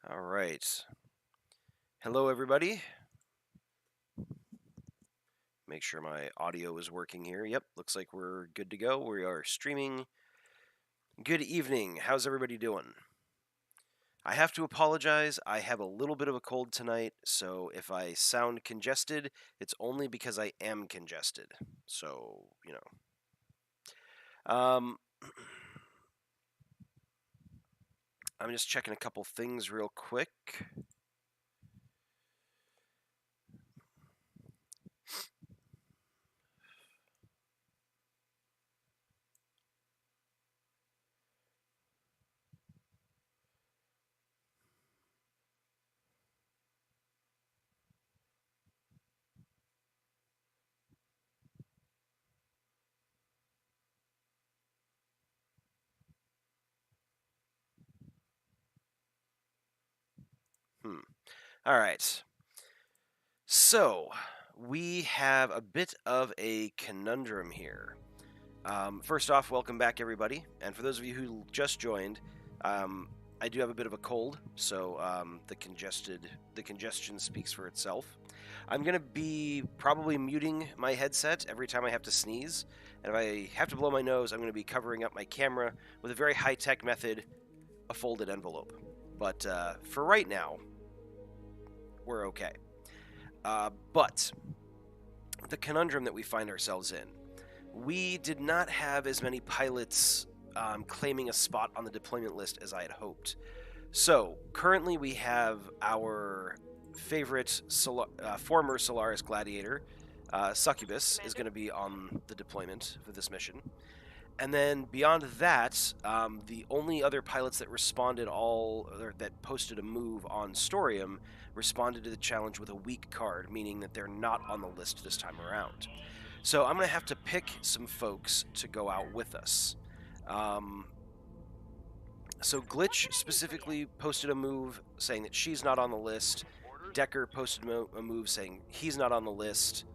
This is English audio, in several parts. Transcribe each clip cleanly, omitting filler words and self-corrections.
All right. Hello, everybody. Make sure my audio is working here. Yep, looks like we're good to go. We are streaming. Good evening. How's everybody doing? I have to apologize. I have a little bit of a cold tonight, so if I sound congested, it's only because I am congested. So, you know. I'm just checking a couple things real quick. All right. So, we have a bit of a conundrum here. First off, welcome back, everybody. And for those of you who just joined, I do have a bit of a cold, so the congestion speaks for itself. I'm gonna be probably muting my headset every time I have to sneeze, and if I have to blow my nose, I'm gonna be covering up my camera with a very high-tech method, a folded envelope. But for right now, we're okay. But the conundrum that we find ourselves in. We did not have as many pilots claiming a spot on the deployment list as I had hoped. So, currently we have our favorite former Solaris Gladiator, Succubus, is going to be on the deployment for this mission. And then beyond that, the only other pilots that that posted a move on Storium responded to the challenge with a weak card, meaning that they're not on the list this time around. So I'm going to have to pick some folks to go out with us. So Glitch specifically posted a move saying that she's not on the list. Decker posted a move saying he's not on the list.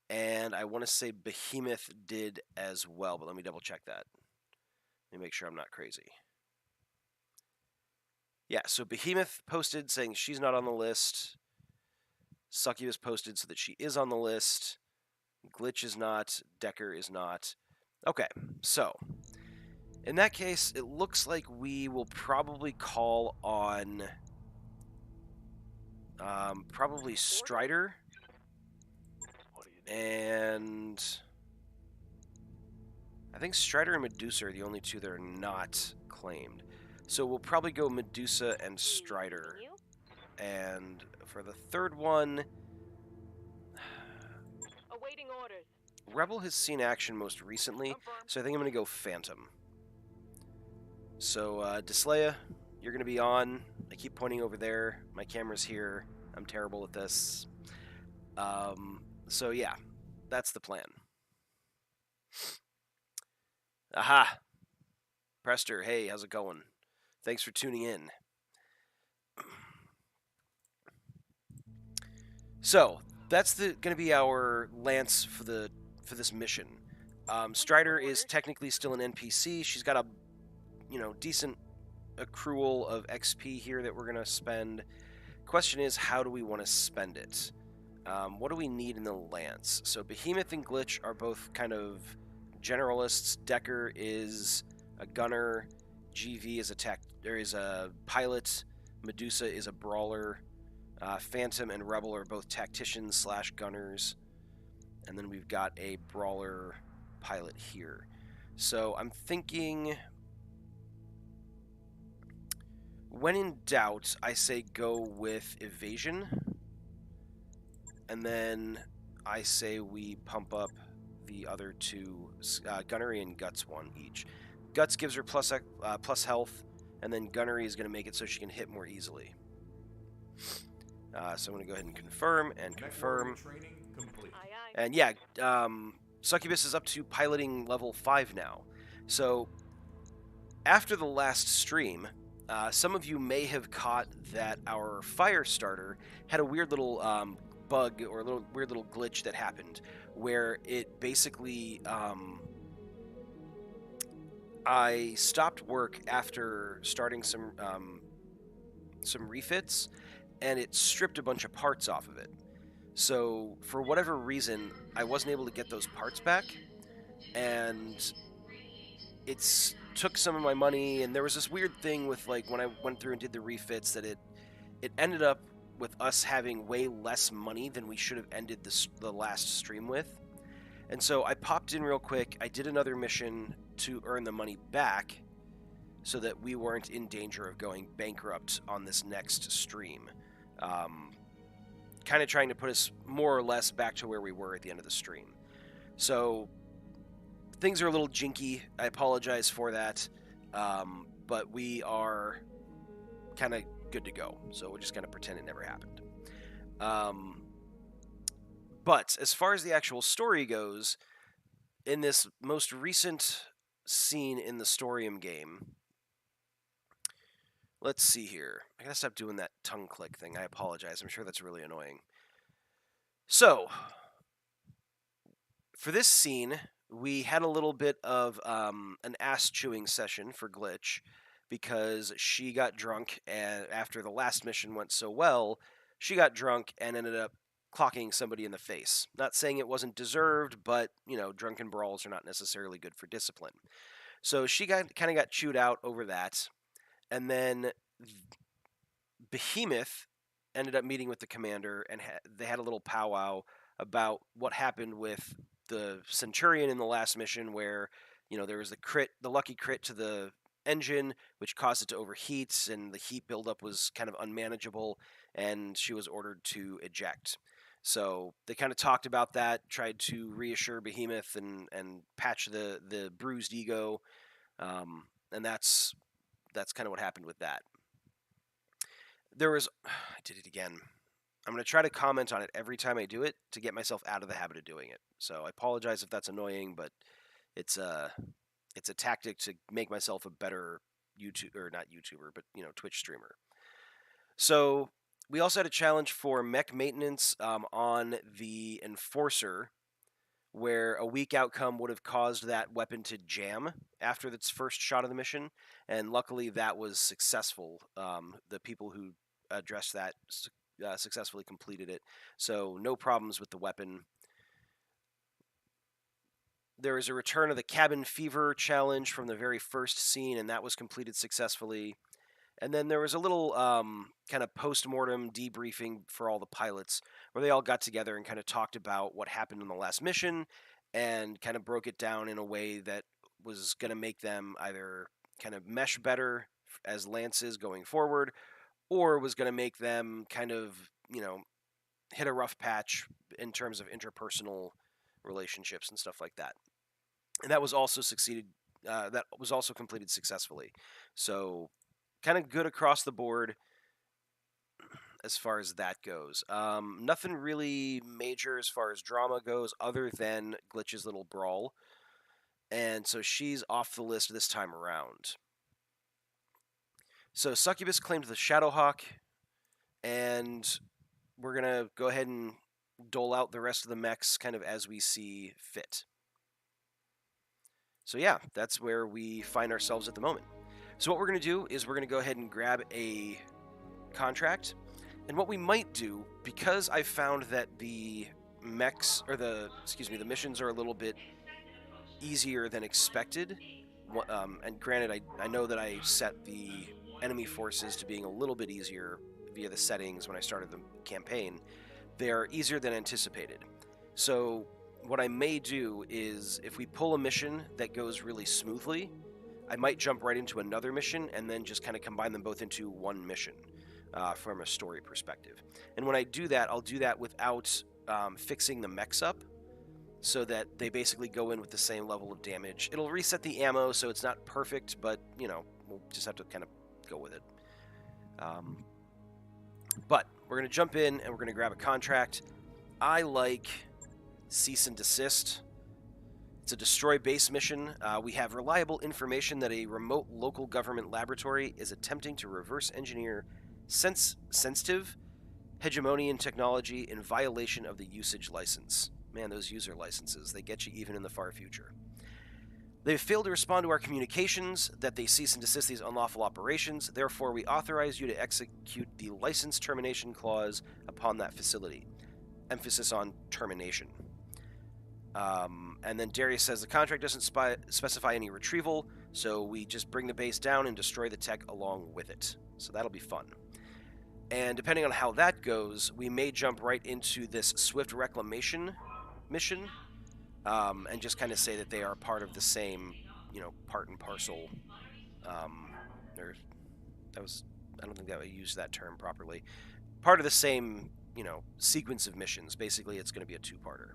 And I want to say Behemoth did as well, but let me double check that. Let me make sure I'm not crazy. Yeah, so Behemoth posted saying she's not on the list. Succubus posted so that she is on the list. Glitch is not. Decker is not. Okay, so in that case, it looks like we will probably call on probably Strider and I think Strider and Medusa are the only two that are not claimed. So we'll probably go Medusa and Strider. And for the third one, awaiting orders. Rebel has seen action most recently, so I think I'm going to go Phantom. So, Disleia, you're going to be on. I keep pointing over there. My camera's here. I'm terrible at this. So yeah, that's the plan. Aha! Prester, hey, how's it going? Thanks for tuning in. So, that's going to be our Lance for this mission. Strider is technically still an NPC. She's got a decent accrual of XP here that we're going to spend. Question is, how do we want to spend it? What do we need in the Lance? So Behemoth and Glitch are both kind of generalists. Decker is a gunner. GV is a pilot. Medusa is a brawler. Phantom and Rebel are both tacticians / gunners. And then we've got a brawler pilot here. So I'm thinking, when in doubt, I say go with Evasion. And then I say we pump up the other two, Gunnery and Guts 1 each. Guts gives her plus health, and then Gunnery is going to make it so she can hit more easily. So I'm going to go ahead and confirm and confirm. And yeah, Succubus is up to piloting level 5 now. So after the last stream, some of you may have caught that our fire starter had a weird little bug or a weird little glitch that happened where it basically I stopped work after starting some refits, and it stripped a bunch of parts off of it. So for whatever reason, I wasn't able to get those parts back, and it's took some of my money. And there was this weird thing with like when I went through and did the refits that it ended up with us having way less money than we should have ended the last stream with. And so I popped in real quick. I did another mission to earn the money back so that we weren't in danger of going bankrupt on this next stream. Kind of trying to put us more or less back to where we were at the end of the stream. So things are a little jinky. I apologize for that. But we are kind of good to go. So we're just going to pretend it never happened. But as far as the actual story goes, in this most recent scene in the Storium game, let's see here. I gotta stop doing that tongue click thing. I apologize. I'm sure that's really annoying. So, for this scene, we had a little bit of an ass-chewing session for Glitch because she got drunk, and after the last mission went so well, she got drunk and ended up clocking somebody in the face. Not saying it wasn't deserved, but, you know, drunken brawls are not necessarily good for discipline. So she kind of got chewed out over that. And then Behemoth ended up meeting with the commander, and they had a little powwow about what happened with the Centurion in the last mission, where, you know, there was the lucky crit to the engine, which caused it to overheat, and the heat buildup was kind of unmanageable, and she was ordered to eject. So they kind of talked about that, tried to reassure Behemoth and patch the bruised ego, and that's kind of what happened with that. There was, I did it again. I'm going to try to comment on it every time I do it to get myself out of the habit of doing it. So I apologize if that's annoying, but it's a tactic to make myself a better Twitch streamer. So we also had a challenge for mech maintenance on the Enforcer, where a weak outcome would have caused that weapon to jam after its first shot of the mission, and luckily that was successful. The people who addressed that successfully completed it, so no problems with the weapon. There is a return of the cabin fever challenge from the very first scene, and that was completed successfully. And then there was a little kind of post-mortem debriefing for all the pilots, where they all got together and kind of talked about what happened in the last mission and kind of broke it down in a way that was going to make them either kind of mesh better as lances going forward, or was going to make them kind of, you know, hit a rough patch in terms of interpersonal relationships and stuff like that. And that was also completed successfully. So kind of good across the board as far as that goes. Nothing really major as far as drama goes other than Glitch's little brawl. And so she's off the list this time around. So Succubus claimed the Shadowhawk, and we're going to go ahead and dole out the rest of the mechs kind of as we see fit. So yeah, that's where we find ourselves at the moment. So what we're going to do is we're going to go ahead and grab a contract. And what we might do, because I found that the mechs, or the missions are a little bit easier than expected, and granted, I know that I set the enemy forces to being a little bit easier via the settings when I started the campaign. They are easier than anticipated. So what I may do is, if we pull a mission that goes really smoothly, I might jump right into another mission and then just kind of combine them both into one mission from a story perspective. And when I do that, I'll do that without fixing the mechs up, so that they basically go in with the same level of damage. It'll reset the ammo, so it's not perfect, but, you know, we'll just have to kind of go with it. But we're going to jump in and we're going to grab a contract. I like cease and desist. It's a destroy base mission. We have reliable information that a remote local government laboratory is attempting to reverse engineer sensitive hegemonian technology in violation of the usage license. Man, those user licenses, they get you even in the far future. They've failed to respond to our communications that they cease and desist these unlawful operations. Therefore, we authorize you to execute the license termination clause upon that facility. Emphasis on termination. And then Darius says the contract doesn't specify any retrieval, so we just bring the base down and destroy the tech along with it. So that'll be fun. And depending on how that goes, we may jump right into this Swift Reclamation mission, and just kind of say that they are part of the same, part and parcel. I don't think that I used that term properly. Part of the same, sequence of missions. Basically, it's going to be a two-parter.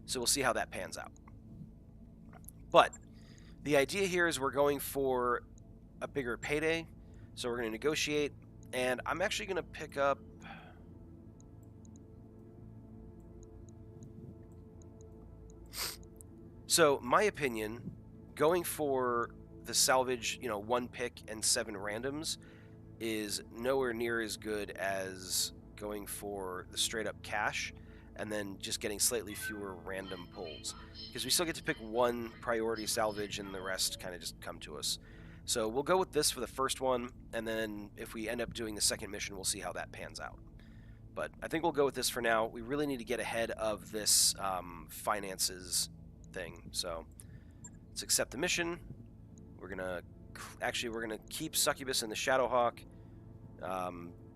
So we'll see how that pans out. But the idea here is we're going for a bigger payday. So we're going to negotiate, and I'm actually going to pick up... So, my opinion, going for the salvage, 1 pick and 7 randoms is nowhere near as good as going for the straight-up cash and then just getting slightly fewer random pulls. Because we still get to pick 1 priority salvage and the rest kind of just come to us. So we'll go with this for the first one, and then if we end up doing the second mission, we'll see how that pans out. But I think we'll go with this for now. We really need to get ahead of this finances thing. So let's accept the mission. We're gonna keep Succubus and the Shadowhawk.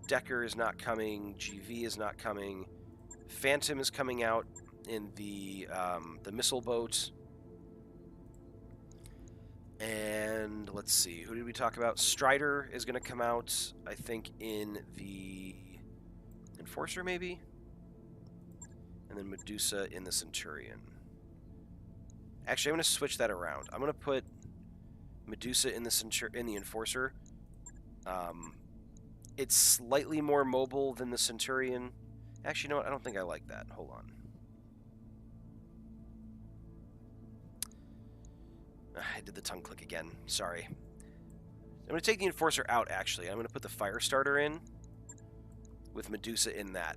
Decker is not coming. GV is not coming. Phantom is coming out in the missile boat. And let's see, who did we talk about? Strider is going to come out, I think, in the Enforcer, maybe? And then Medusa in the Centurion. Actually, I'm going to switch that around. I'm going to put Medusa in the Enforcer. It's slightly more mobile than the Centurion. Actually, you know what? I don't think I like that. Hold on. I did the tongue click again. Sorry. I'm going to take the Enforcer out, actually. I'm going to put the Firestarter in with Medusa in that.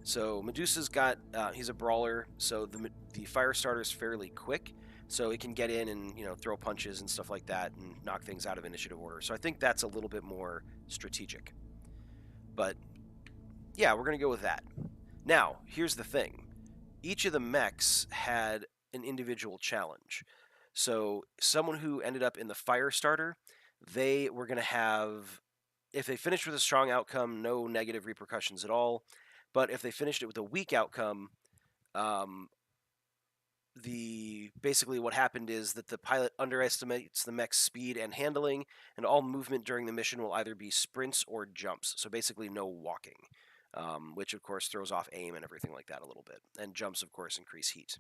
So Medusa's got... he's a brawler, so the Firestarter is fairly quick. So it can get in and, throw punches and stuff like that and knock things out of initiative order. So I think that's a little bit more strategic. But, yeah, we're going to go with that. Now, here's the thing. Each of the mechs had an individual challenge. So someone who ended up in the Firestarter, they were going to have, if they finished with a strong outcome, no negative repercussions at all. But if they finished it with a weak outcome, basically what happened is that the pilot underestimates the mech's speed and handling, and all movement during the mission will either be sprints or jumps. So basically no walking, which of course throws off aim and everything like that a little bit. And jumps, of course, increase heat.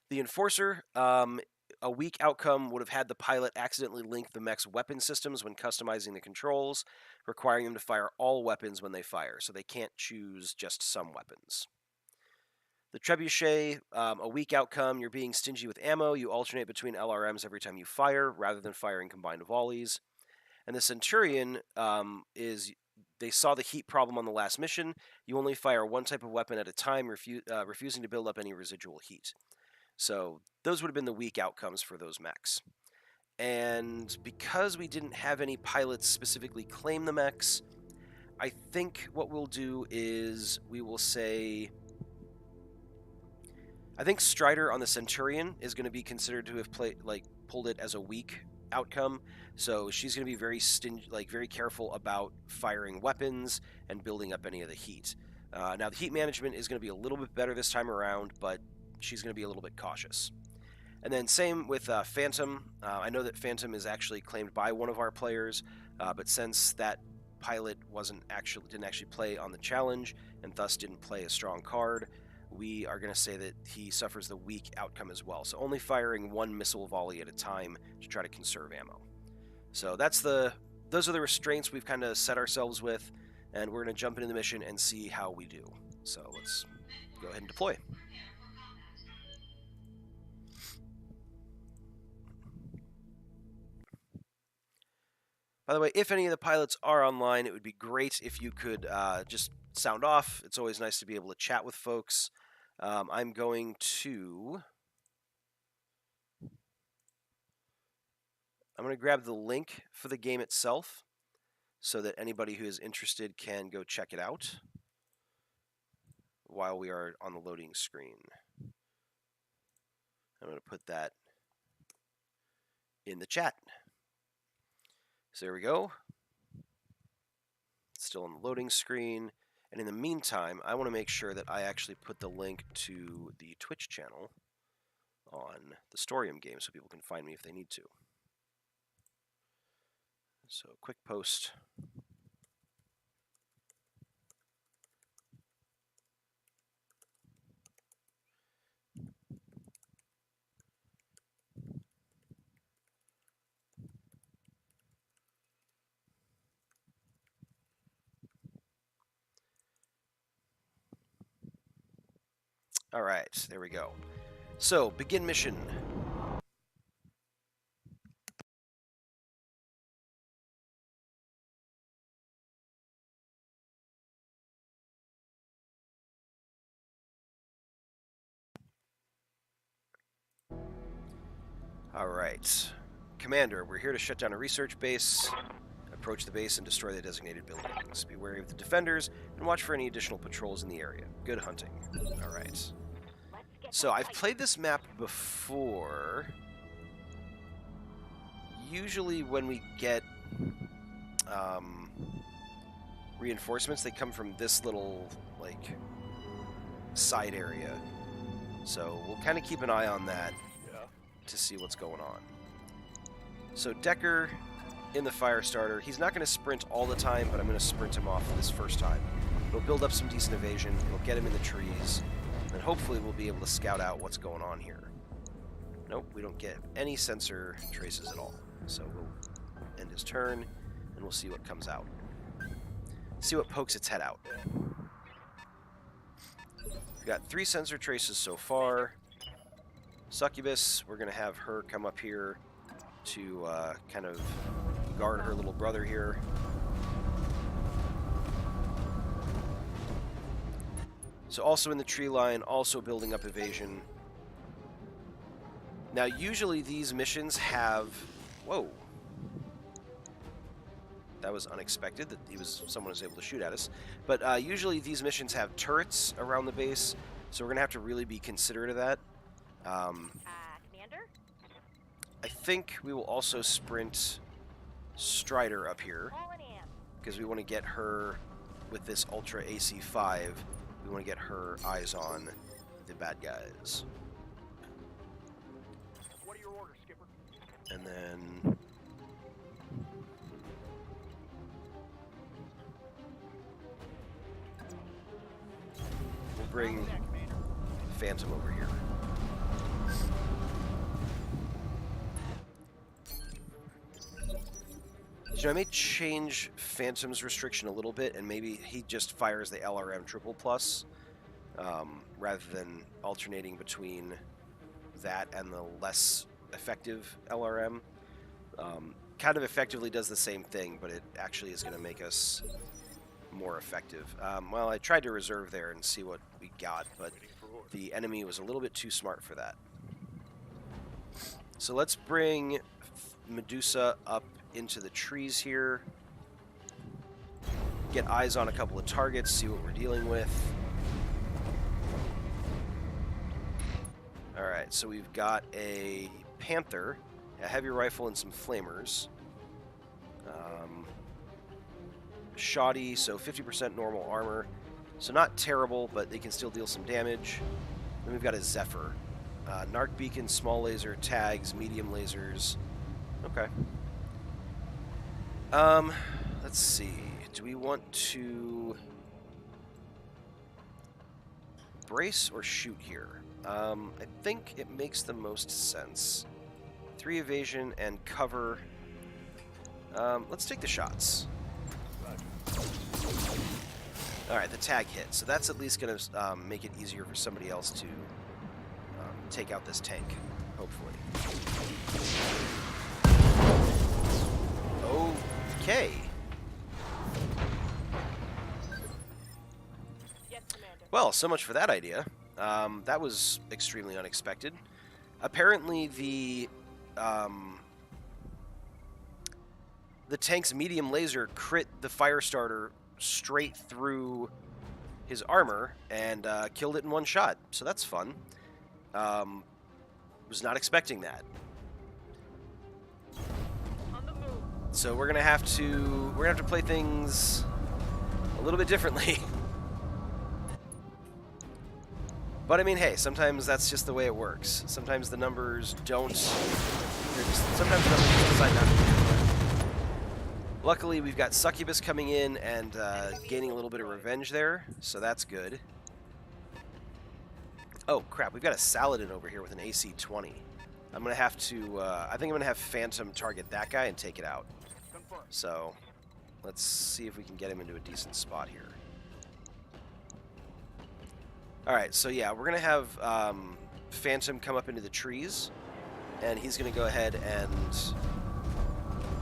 The Enforcer, a weak outcome would have had the pilot accidentally link the mech's weapon systems when customizing the controls, requiring them to fire all weapons when they fire, so they can't choose just some weapons. The Trebuchet, a weak outcome, you're being stingy with ammo, you alternate between LRMs every time you fire, rather than firing combined volleys. And the Centurion they saw the heat problem on the last mission, you only fire one type of weapon at a time, refusing to build up any residual heat. So those would have been the weak outcomes for those mechs. And because we didn't have any pilots specifically claim the mechs, I think what we'll do is we will say... I think Strider on the Centurion is going to be considered to have pulled it as a weak outcome. So she's going to be very very careful about firing weapons and building up any of the heat. Now the heat management is going to be a little bit better this time around, but she's going to be a little bit cautious. And then same with Phantom. I know that Phantom is actually claimed by one of our players, but since that pilot didn't actually play on the challenge and thus didn't play a strong card, we are going to say that he suffers the weak outcome as well. So only firing one missile volley at a time to try to conserve ammo. So those are the restraints we've kind of set ourselves with, and we're going to jump into the mission and see how we do. So let's go ahead and deploy. By the way, if any of the pilots are online, it would be great if you could just sound off. It's always nice to be able to chat with folks. I'm going to grab the link for the game itself so that anybody who is interested can go check it out while we are on the loading screen. I'm going to put that in the chat. So there we go. It's still on the loading screen. And in the meantime, I want to make sure that I actually put the link to the Twitch channel on the Storium game so people can find me if they need to. So quick post. All right, there we go. So, begin mission. All right. Commander, we're here to shut down a research base. Approach the base and destroy the designated buildings. Be wary of the defenders and watch for any additional patrols in the area. Good hunting. All right. So I've played this map before. Usually when we get reinforcements, they come from this little, like, side area. So we'll kind of keep an eye on that to see what's going on. So Decker in the Firestarter, he's not going to sprint all the time, but I'm going to sprint him off this first time. It'll build up some decent evasion, it'll get him in the trees, and hopefully we'll be able to scout out what's going on here. Nope, we don't get any sensor traces at all. So we'll end his turn, and we'll see what comes out. See what pokes its head out. We've got 3 sensor traces so far. Succubus, we're going to have her come up here to kind of guard her little brother here. So also in the tree line, also building up evasion. Now usually these missions have... Whoa. That was unexpected that someone was able to shoot at us. But usually these missions have turrets around the base, so we're going to have to really be considerate of that. Commander? I think we will also sprint Strider up here because we want to get her with this Ultra AC5. We want to get her eyes on the bad guys. What are your orders, Skipper? And then we'll bring Phantom over here. So I may change Phantom's restriction a little bit, and maybe he just fires the LRM triple plus, rather than alternating between that and the less effective LRM. Kind of effectively does the same thing, but it actually is going to make us more effective. Well, I tried to reserve there and see what we got, but the enemy was a little bit too smart for that. So let's bring Medusa up into the trees here. Get eyes on a couple of targets, see what we're dealing with. Alright, so we've got a Panther, a heavy rifle, and some flamers. Shoddy, so 50% normal armor. So not terrible, but they can still deal some damage. Then we've got a Zephyr. Narc beacon, small laser, tags, medium lasers. Okay. Let's see. Do we want to brace or shoot here? I think it makes the most sense. 3 evasion and cover. Let's take the shots. Alright, the tag hit. So that's at least going to make it easier for somebody else to take out this tank, hopefully. Oh, Okay. Yes, Commander. Well, so much for that idea. That was extremely unexpected. Apparently, the tank's medium laser crit the fire starter straight through his armor and killed it in one shot. So that's fun. Was not expecting that. On the move. So we're gonna have to play things a little bit differently. But I mean, hey, sometimes that's just the way it works. Sometimes the numbers don't. Sometimes the numbers just decide not to do it. Luckily, we've got Succubus coming in and gaining a little bit of revenge there, so that's good. Oh crap, we've got a Saladin over here with an AC 20. I'm gonna have to. I think I'm gonna have Phantom target that guy and take it out. So let's see if we can get him into a decent spot here. Alright, so yeah, we're going to have Phantom come up into the trees, and he's going to go ahead and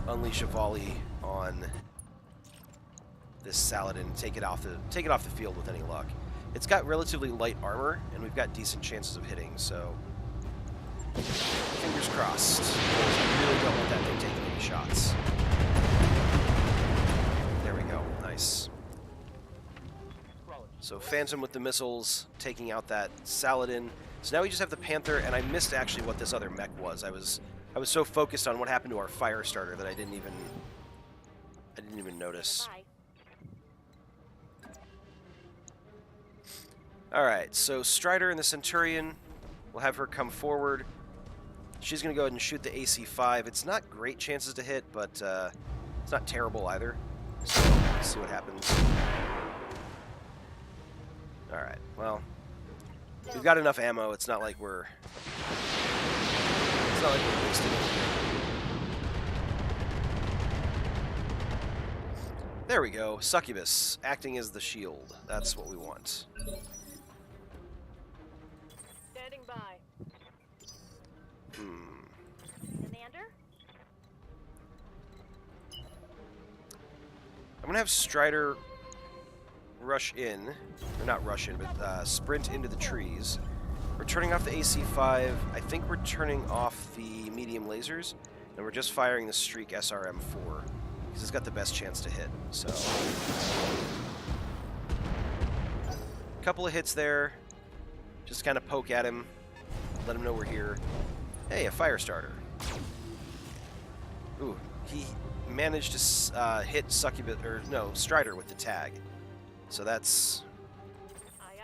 unleash a volley on this Saladin and take it off the field with any luck. It's got relatively light armor, and we've got decent chances of hitting, so fingers crossed. I really don't want that thing taking any shots. There we go. Nice. So Phantom with the missiles, taking out that Saladin. So now we just have the Panther, and I missed actually what this other mech was. I was so focused on what happened to our fire starter that I didn't even notice. All right, so Strider and the Centurion, we'll have her come forward. She's going to go ahead and shoot the AC-5. It's not great chances to hit, but it's not terrible either. So let's see what happens. Alright, well, we've got enough ammo. It's not like we're wasting it. There we go. Succubus, acting as the shield. That's what we want. Standing by. Commander? I'm going to have Strider rush in, or not rush in, but sprint into the trees. We're turning off the AC-5. I think we're turning off the medium lasers, and we're just firing the Streak SRM-4, because it's got the best chance to hit. So, a couple of hits there. Just kind of poke at him, let him know we're here. Hey, a fire starter. Ooh, he managed to hit Succubus, or no, Strider with the tag. So that's,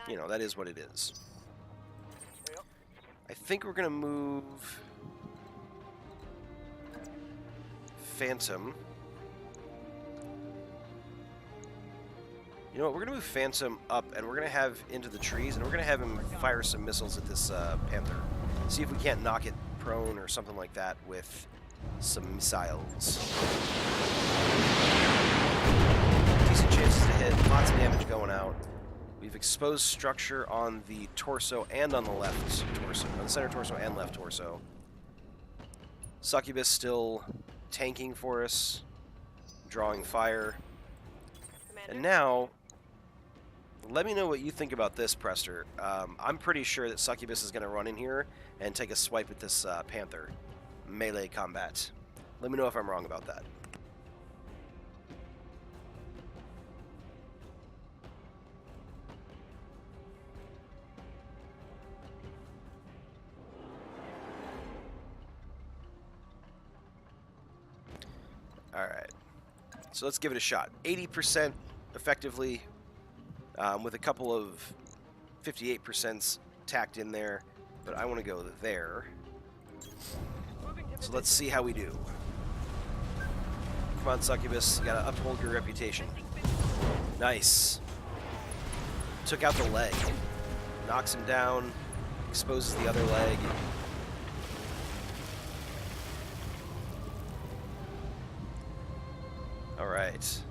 you know, that is what it is. I think we're going to move Phantom. You know what, we're going to move Phantom up, and we're going to have into the trees, and we're going to have him fire some missiles at this Panther. See if we can't knock it prone or something like that with some missiles. Decent chances to hit, lots of damage going out. We've exposed structure on the torso and on the left torso, on the center torso and left torso. Succubus still tanking for us, drawing fire. Commander? And now, let me know what you think about this, Prester. I'm pretty sure that Succubus is going to run in here and take a swipe at this Panther. Melee combat. Let me know if I'm wrong about that. Alright, so let's give it a shot. 80% effectively, with a couple of 58% tacked in there, but I want to go there. So let's see how we do. Come on, Succubus, you gotta uphold your reputation. Nice. Took out the leg. Knocks him down, exposes the other leg. Alright.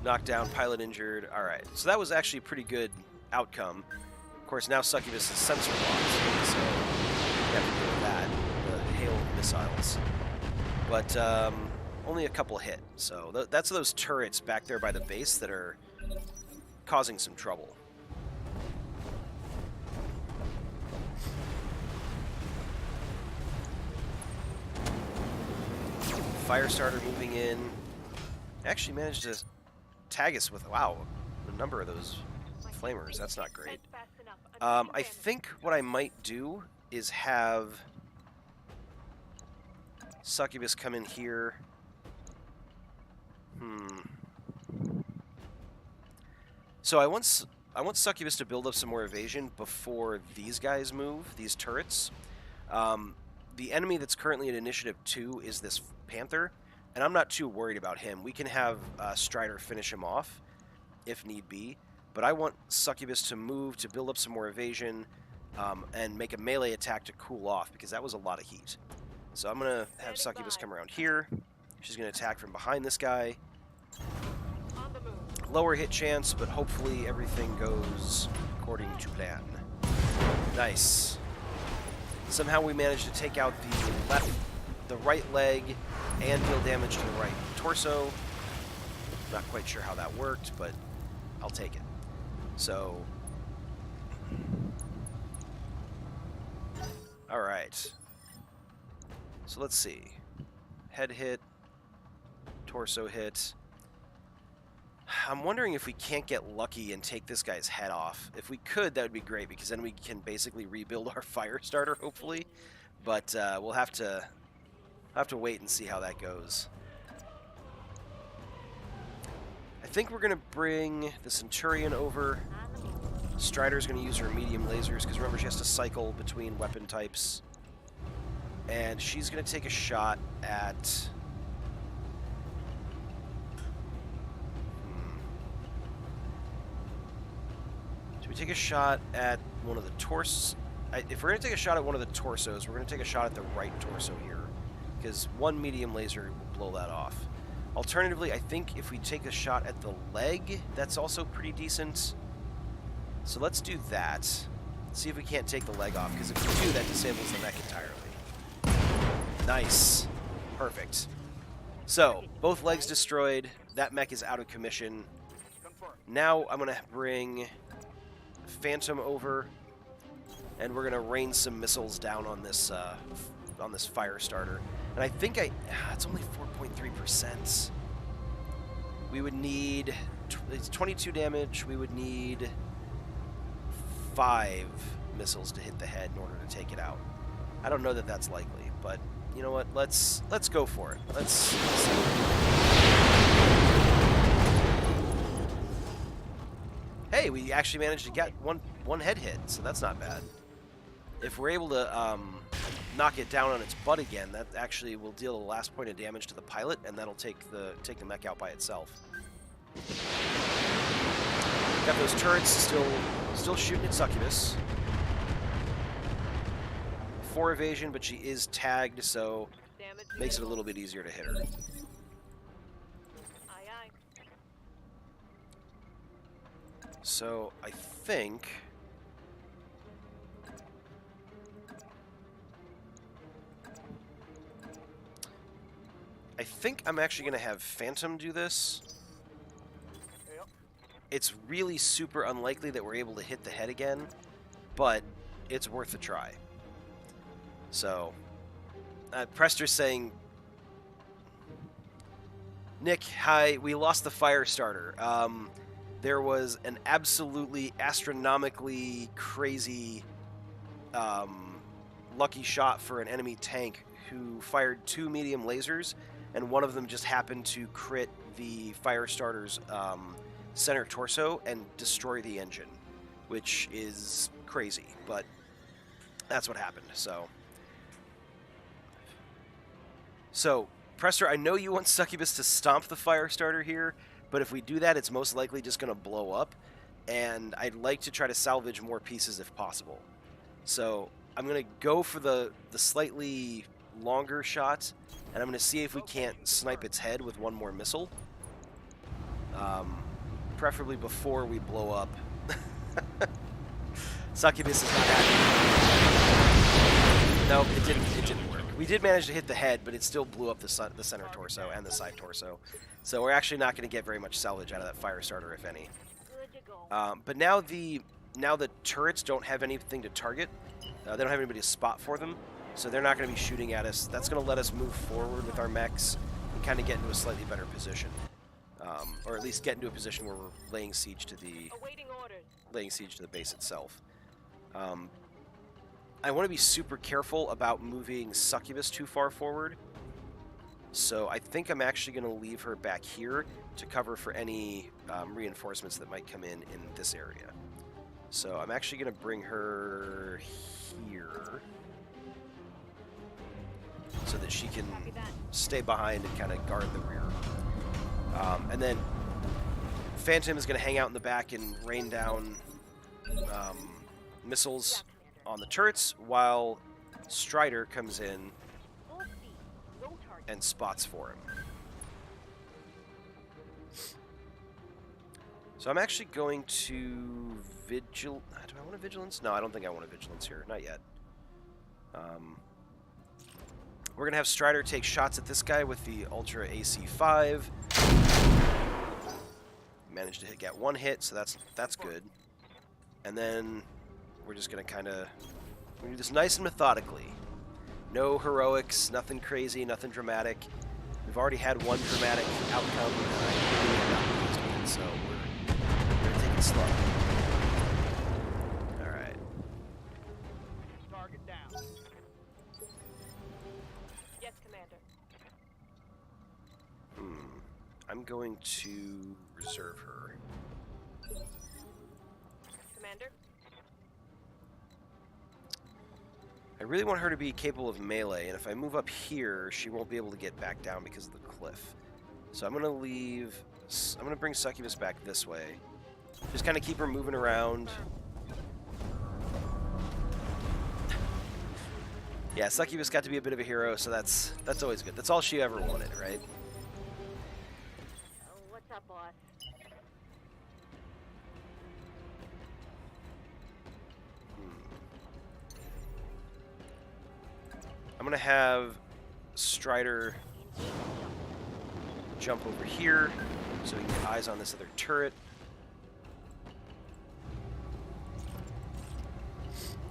Knocked down, pilot injured. Alright, so that was actually a pretty good outcome. Of course, now Succubus is sensor locked, so we have to deal with that. The hail of missiles. but only a couple hit. So that's those turrets back there by the base that are causing some trouble. Firestarter moving in. Actually managed to tag us with, wow, a number of those flamers. That's not great. I think what I might do is have Succubus come in here. So I want Succubus to build up some more evasion before these guys move, these turrets. The enemy that's currently at Initiative 2 is this Panther, and I'm not too worried about him. We can have Strider finish him off if need be, but I want Succubus to move to build up some more evasion and make a melee attack to cool off, because that was a lot of heat. So I'm going to have Succubus come around here. She's going to attack from behind this guy. Lower hit chance, but hopefully everything goes according to plan. Nice. Somehow we managed to take out the right leg and deal damage to the right torso. Not quite sure how that worked, but I'll take it. So, all right. So let's see. Head hit, torso hit. I'm wondering if we can't get lucky and take this guy's head off. If we could, that would be great, because then we can basically rebuild our Firestarter, hopefully. But we'll have to wait and see how that goes. I think we're going to bring the Centurion over. Strider's going to use her medium lasers, because remember, she has to cycle between weapon types. And she's going to take a shot at... We take a shot at one of the torsos. If we're going to take a shot at one of the torsos, we're going to take a shot at the right torso here, because one medium laser will blow that off. Alternatively, I think if we take a shot at the leg, that's also pretty decent. So let's do that. See if we can't take the leg off, because if we do, that disables the mech entirely. Nice. Perfect. So, both legs destroyed. That mech is out of commission. Now I'm going to bring Phantom over, and we're gonna rain some missiles down on this Firestarter. And I think it's only 4.3%. We would need it's 22 damage. We would need 5 missiles to hit the head in order to take it out. I don't know that that's likely, but you know what? Let's go for it. Let's see. Hey, we actually managed to get one head hit, so that's not bad. If we're able to knock it down on its butt again, that actually will deal the last point of damage to the pilot, and that'll take the mech out by itself. Got those turrets still shooting at Succubus. 4 evasion, but she is tagged, so makes it a little bit easier to hit her. So, I think... I'm actually going to have Phantom do this. Yep. It's really super unlikely that we're able to hit the head again, but it's worth a try. So, Prester's saying... Nick, hi, we lost the Firestarter. There was an absolutely astronomically crazy lucky shot for an enemy tank who fired 2 medium lasers, and one of them just happened to crit the Firestarter's center torso and destroy the engine, which is crazy, but that's what happened. So Prester, I know you want Succubus to stomp the Firestarter here, but if we do that, it's most likely just going to blow up, and I'd like to try to salvage more pieces if possible. So I'm going to go for the slightly longer shot, and I'm going to see if we can't snipe its head with one more missile. Preferably before we blow up. Succubus is not happy. No, it didn't work. We did manage to hit the head, but it still blew up the center torso and the side torso. So we're actually not going to get very much salvage out of that fire starter, if any. Good to go. But now the turrets don't have anything to target. They don't have anybody to spot for them, so they're not going to be shooting at us. That's going to let us move forward with our mechs and kind of get into a slightly better position, or at least get into a position where we're laying siege to the Awaiting orders. base itself. I want to be super careful about moving Succubus too far forward, so I think I'm actually going to leave her back here to cover for any reinforcements that might come in this area. So I'm actually going to bring her here so that she can Copy that. stay behind and kind of guard the rear. And then Phantom is going to hang out in the back and rain down missiles Yeah, Commander. on the turrets while Strider comes in Full speed. No target. and spots for him. So I'm actually going to do I want a vigilance? No, I don't think I want a vigilance here. Not yet. We're going to have Strider take shots at this guy with the Ultra AC5. Managed to get one hit, so that's good. And then we're just going to kind of do this nice and methodically. No heroics, nothing crazy, nothing dramatic. We've already had one dramatic outcome, and I really am not pleased with it, so we're going to take it slow. Alright. Target down. Yes, Commander. I'm going to reserve her. Commander. I really want her to be capable of melee, and if I move up here, she won't be able to get back down because of the cliff. So I'm going to bring Succubus back this way. Just kind of keep her moving around. Yeah, Succubus got to be a bit of a hero, so that's always good. That's all she ever wanted, right? Oh, what's up, boss? I'm going to have Strider jump over here so we can get eyes on this other turret.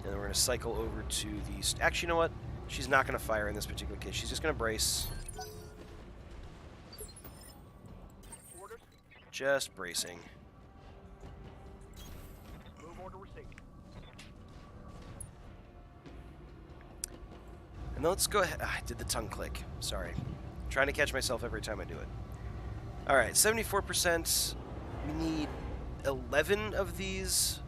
And then we're going to cycle over to the... Actually, you know what? She's not going to fire in this particular case. She's just going to brace. Orders. Just bracing. Move order received. And then let's go ahead. I did the tongue click. Sorry. Trying to catch myself every time I do it. Alright, 74%. We need 11 of these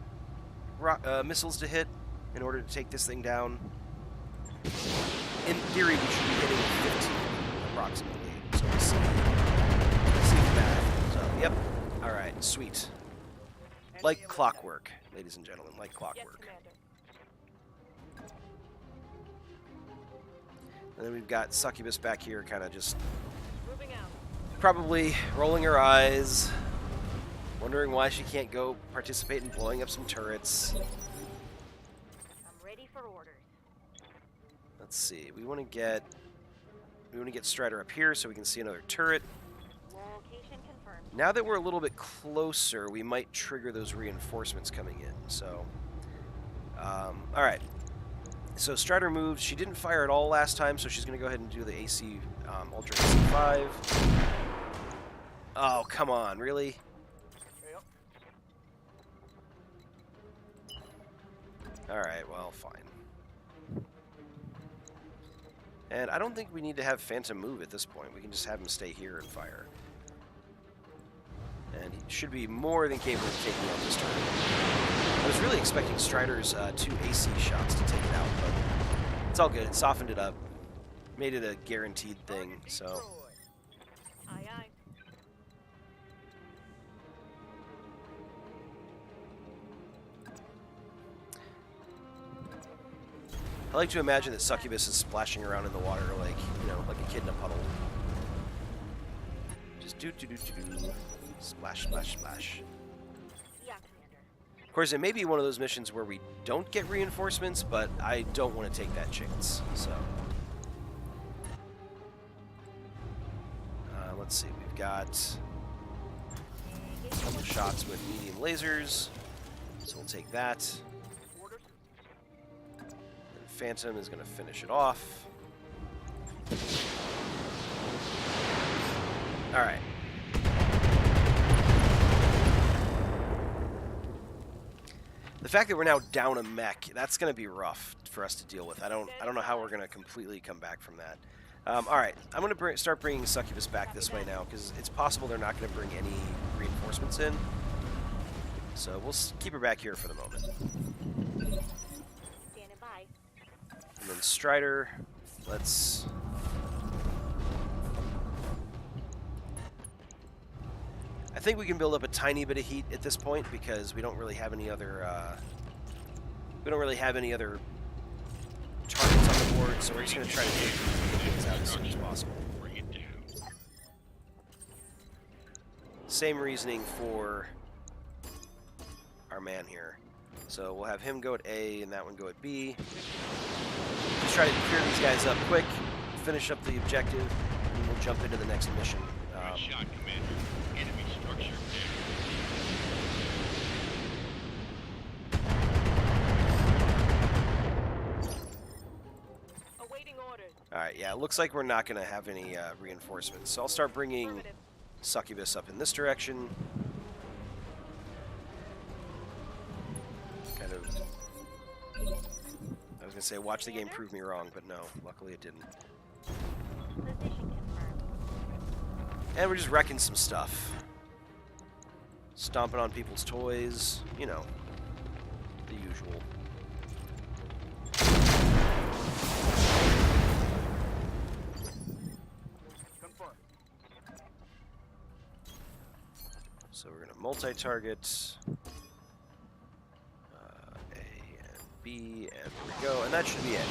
missiles to hit in order to take this thing down. In theory, we should be hitting 15 approximately. So we'll see. See the math. So, yep. Alright, sweet. Like clockwork, ladies and gentlemen. Like Yes, clockwork. Commander. And then we've got Succubus back here kind of just Moving out. probably rolling her eyes, wondering why she can't go participate in blowing up some turrets. I'm ready for orders. Let's see. We want to get Strider up here so we can see another turret. Location confirmed. Now that we're a little bit closer, we might trigger those reinforcements coming in. So, all right. So Strider moved. She didn't fire at all last time, so she's going to go ahead and do the AC Ultra AC5. Oh, come on, really? Yep. All right, well, fine. And I don't think we need to have Phantom move at this point. We can just have him stay here and fire. And he should be more than capable of taking out this turret. I was really expecting Strider's 2 AC shots to take it out, but it's all good. It softened it up. Made it a guaranteed thing, so... Aye, aye. I like to imagine that Succubus is splashing around in the water like, you know, like a kid in a puddle. Just do-do-do-do-do. Splash, splash, splash. Yeah, Commander. Of course, it may be one of those missions where we don't get reinforcements, but I don't want to take that chance, so... we've got a couple shots with medium lasers, so we'll take that. Orders. And Phantom is going to finish it off. Alright. The fact that we're now down a mech, that's going to be rough for us to deal with. I don't know how we're going to completely come back from that. Alright, I'm going to start bringing Succubus back this way now, because it's possible they're not going to bring any reinforcements in. So we'll keep her back here for the moment. Standing by. And then Strider, let's... I think we can build up a tiny bit of heat at this point because we don't really have any other targets on the board, so we're just going to try to take things out as soon as possible. Same reasoning for our man here. So we'll have him go at A and that one go at B. Just try to clear these guys up quick, finish up the objective, and we'll jump into the next mission. Good shot, Commander. Enemy structure down. Awaiting orders. Alright, yeah, it looks like we're not going to have any reinforcements. So I'll start bringing Affirmative. Succubus up in this direction. Kind of... I was going to say, watch the game prove me wrong, but no, luckily it didn't. Position confirmed. And we're just wrecking some stuff. Stomping on people's toys, you know, the usual. Confirmed. So we're going to multi-target A and B, and here we go, and that should be it.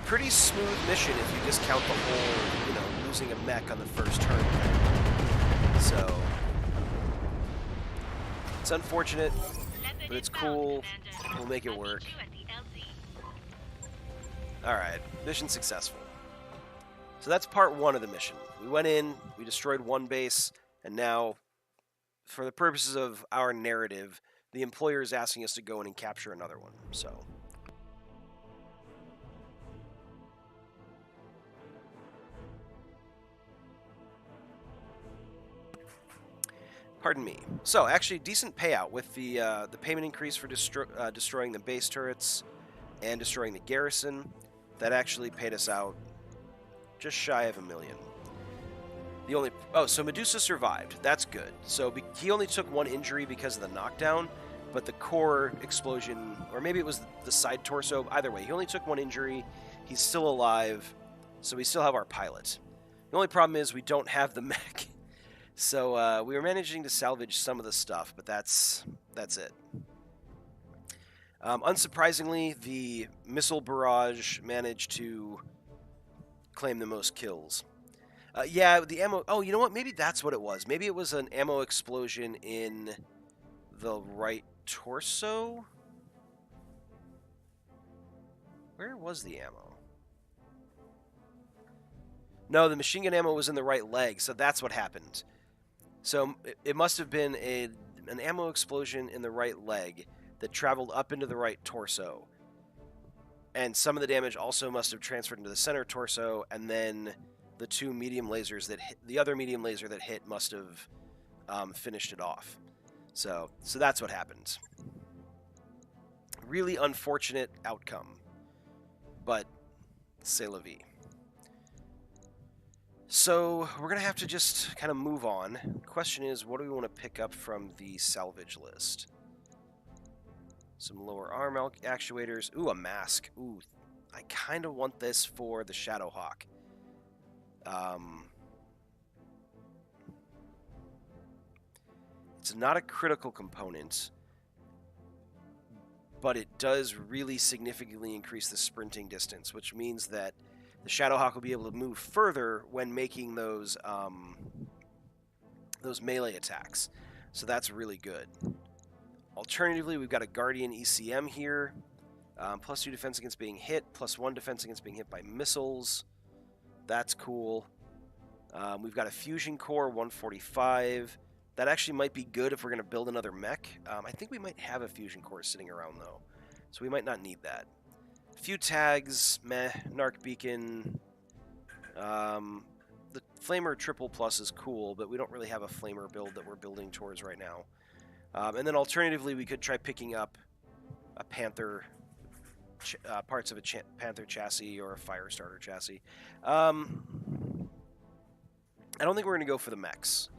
Pretty smooth mission if you just count the whole, you know, losing a mech on the first turn. So, it's unfortunate, but it's cool. We'll make it work. Alright, mission successful. So that's part one of the mission. We went in, we destroyed one base, and now, for the purposes of our narrative, the employer is asking us to go in and capture another one. So, pardon me. So, actually, decent payout with the payment increase for destroying the base turrets and destroying the garrison. That actually paid us out just shy of $1 million. So Medusa survived. That's good. So he only took one injury because of the knockdown, but the core explosion, or maybe it was the side torso. Either way, he only took one injury. He's still alive, so we still have our pilot. The only problem is we don't have the mech. So we were managing to salvage some of the stuff, but that's it. Unsurprisingly, the missile barrage managed to claim the most kills. Yeah, the ammo... Oh, you know what? Maybe that's what it was. Maybe it was an ammo explosion in the right torso? Where was the ammo? No, the machine gun ammo was in the right leg, so that's what happened. So it must have been an ammo explosion in the right leg that traveled up into the right torso. And some of the damage also must have transferred into the center torso, and then the two medium lasers that hit, the other medium laser that hit must have finished it off. So that's what happened. Really unfortunate outcome, but c'est la vie. So we're going to have to just kind of move on. Question is, what do we want to pick up from the salvage list? Some lower arm actuators. Ooh, a mask. Ooh, I kind of want this for the Shadowhawk. It's not a critical component, but it does really significantly increase the sprinting distance, which means that the Shadowhawk will be able to move further when making those melee attacks. So that's really good. Alternatively, we've got a Guardian ECM here. +2 defense against being hit, +1 defense against being hit by missiles. That's cool. We've got a fusion core, 145. That actually might be good if we're going to build another mech. I think we might have a fusion core sitting around, though, so we might not need that. A few tags, meh. Narc beacon. The Flamer triple plus is cool, but we don't really have a Flamer build that we're building towards right now. And then alternatively, we could try picking up a Panther, parts of a Panther chassis or a Firestarter chassis. I don't think we're going to go for the mechs.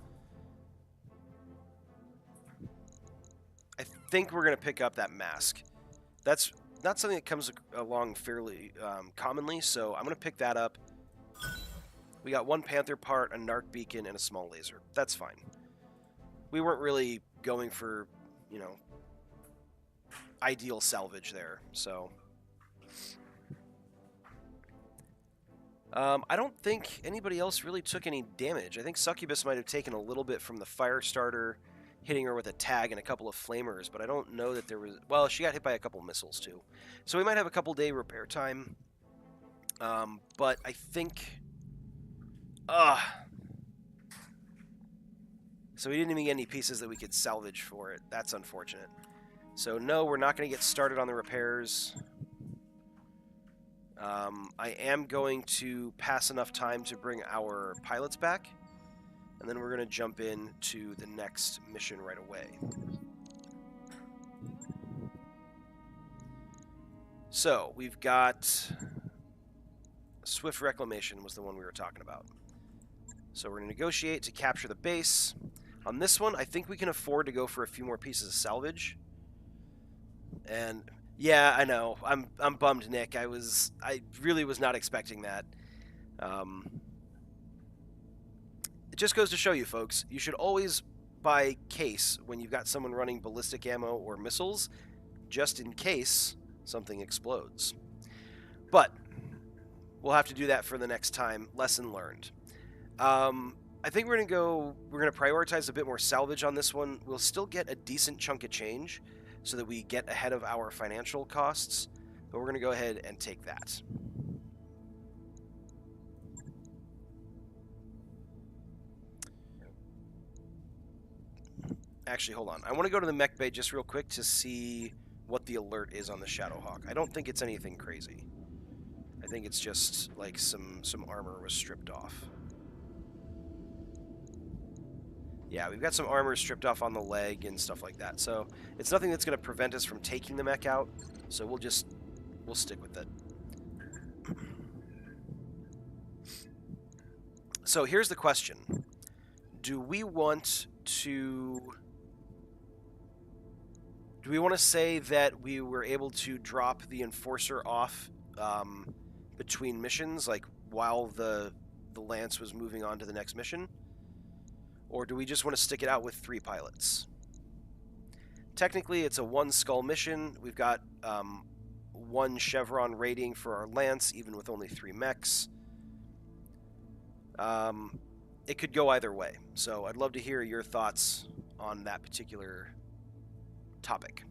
I think we're going to pick up that mask. That's not something that comes along fairly commonly, so I'm going to pick that up. We got one Panther part, a Narc beacon, and a small laser. That's fine. We weren't really going for, you know, ideal salvage there, so... I don't think anybody else really took any damage. I think Succubus might have taken a little bit from the Firestarter, hitting her with a tag and a couple of flamers, but I don't know that there was... Well, she got hit by a couple missiles, too. So we might have a couple day repair time. But I think... So we didn't even get any pieces that we could salvage for it. That's unfortunate. So no, we're not going to get started on the repairs. I am going to pass enough time to bring our pilots back, and then we're going to jump into the next mission right away. So, we've got Swift Reclamation was the one we were talking about. So we're going to negotiate to capture the base. On this one, I think we can afford to go for a few more pieces of salvage. And... yeah, I know. I'm bummed, Nick. I really was not expecting that. It just goes to show you, folks, you should always buy case when you've got someone running ballistic ammo or missiles, just in case something explodes. But we'll have to do that for the next time. Lesson learned. I think we're gonna prioritize a bit more salvage on this one. We'll still get a decent chunk of change, so that we get ahead of our financial costs, but we're going to go ahead and take that. Actually, hold on. I want to go to the mech bay just real quick to see what the alert is on the Shadowhawk. I don't think it's anything crazy. I think it's just like some armor was stripped off. Yeah, we've got some armor stripped off on the leg and stuff like that. So it's nothing that's going to prevent us from taking the mech out. So we'll stick with it. So here's the question. Do we want to say that we were able to drop the Enforcer off between missions, like while the Lance was moving on to the next mission? Or do we just want to stick it out with 3 pilots? Technically, it's a 1 skull mission. We've got 1 chevron rating for our Lance, even with only 3 mechs. It could go either way. So I'd love to hear your thoughts on that particular topic.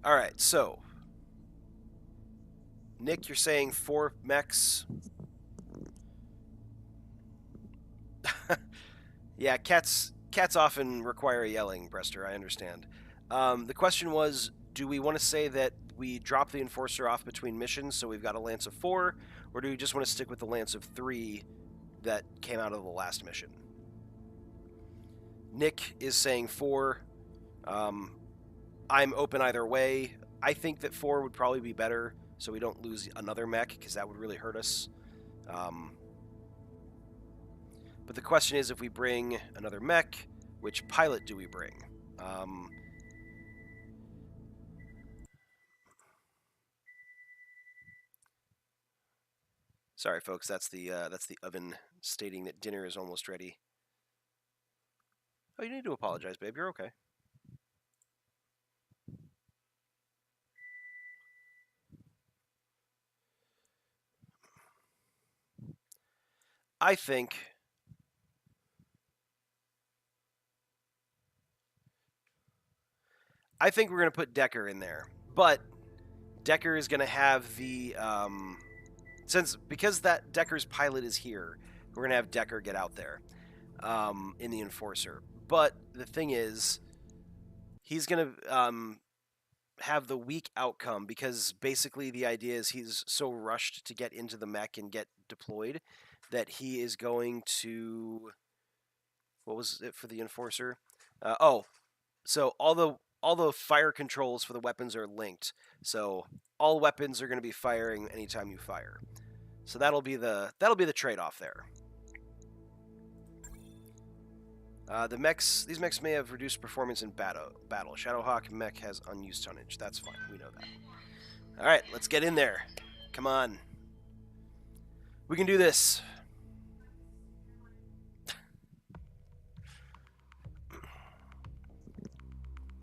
All right, so Nick, you're saying 4 mechs. Yeah, cats often require yelling, Brester, I understand. The question was, do we want to say that we drop the Enforcer off between missions, so we've got a Lance of 4, or do we just want to stick with the Lance of 3 that came out of the last mission? Nick is saying 4. I'm open either way. I think that 4 would probably be better, so we don't lose another mech, because that would really hurt us. But the question is, if we bring another mech, which pilot do we bring? Sorry, folks. That's the oven stating that dinner is almost ready. Oh, you need to apologize, babe. You're okay. I think we're going to put Decker in there. But Decker is going to have the because that Decker's pilot is here, we're going to have Decker get out there in the Enforcer. But the thing is, he's going to have the weak outcome because basically the idea is he's so rushed to get into the mech and get deployed that he is going to. What was it for the Enforcer? So all the fire controls for the weapons are linked. So all weapons are going to be firing anytime you fire. So that'll be the trade-off there. These mechs may have reduced performance in battle. Shadowhawk mech has unused tonnage. That's fine. We know that. All right, let's get in there. Come on. We can do this.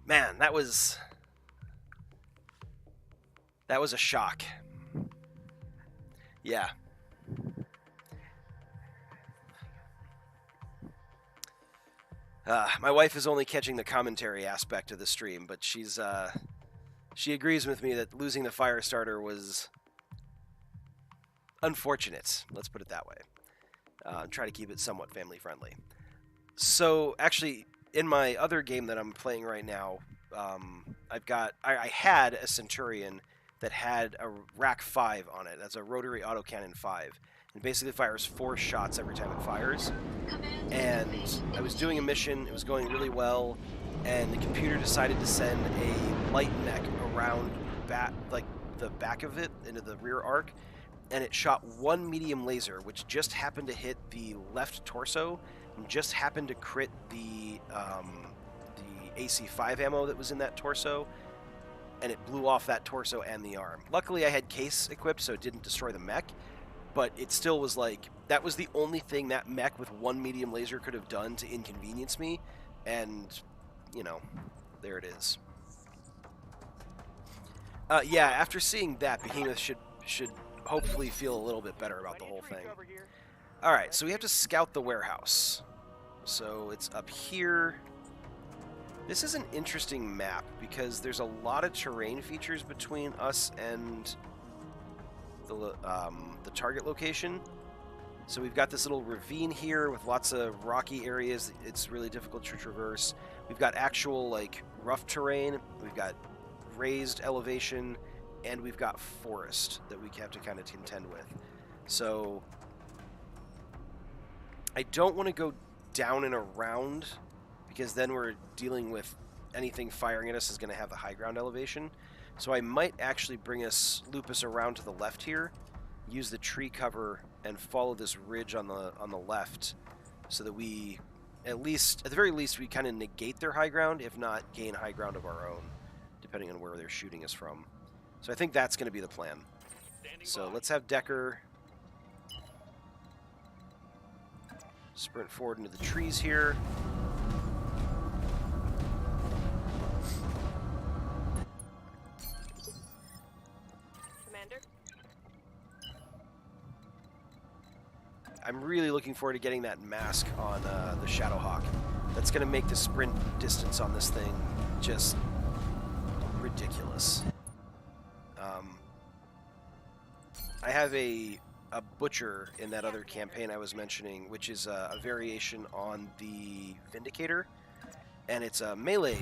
Man, that was a shock. Yeah. My wife is only catching the commentary aspect of the stream, but she agrees with me that losing the fire starter was unfortunate. Let's put it that way. Try to keep it somewhat family friendly. So actually, in my other game that I'm playing right now, I had a Centurion that had a Rack 5 on it. That's a rotary autocannon 5. And basically fires 4 shots every time it fires. And I was doing a mission, it was going really well, and the computer decided to send a light mech around the back of it into the rear arc, and it shot 1 medium laser, which just happened to hit the left torso, and just happened to crit the AC-5 ammo that was in that torso, and it blew off that torso and the arm. Luckily, I had case equipped, so it didn't destroy the mech, but it still was like, that was the only thing that mech with 1 medium laser could have done to inconvenience me, and, you know, there it is. Yeah, after seeing that, Behemoth should hopefully feel a little bit better about the whole thing. Alright, so we have to scout the warehouse. So it's up here. This is an interesting map because there's a lot of terrain features between us and the target location. So we've got this little ravine here with lots of rocky areas. It's really difficult to traverse. We've got actual like rough terrain. We've got raised elevation, and we've got forest that we have to kind of contend with. So I don't want to go down and around because then we're dealing with anything firing at us is going to have the high ground elevation. So I might actually loop us around to the left here, use the tree cover, and follow this ridge on the left, so that we, at the very least, we kind of negate their high ground, if not gain high ground of our own, depending on where they're shooting us from. So I think that's going to be the plan. So let's have Decker sprint forward into the trees here. I'm really looking forward to getting that mask on the Shadowhawk. That's going to make the sprint distance on this thing just ridiculous. I have a Butcher in that other campaign I was mentioning, which is a variation on the Vindicator, and it's a melee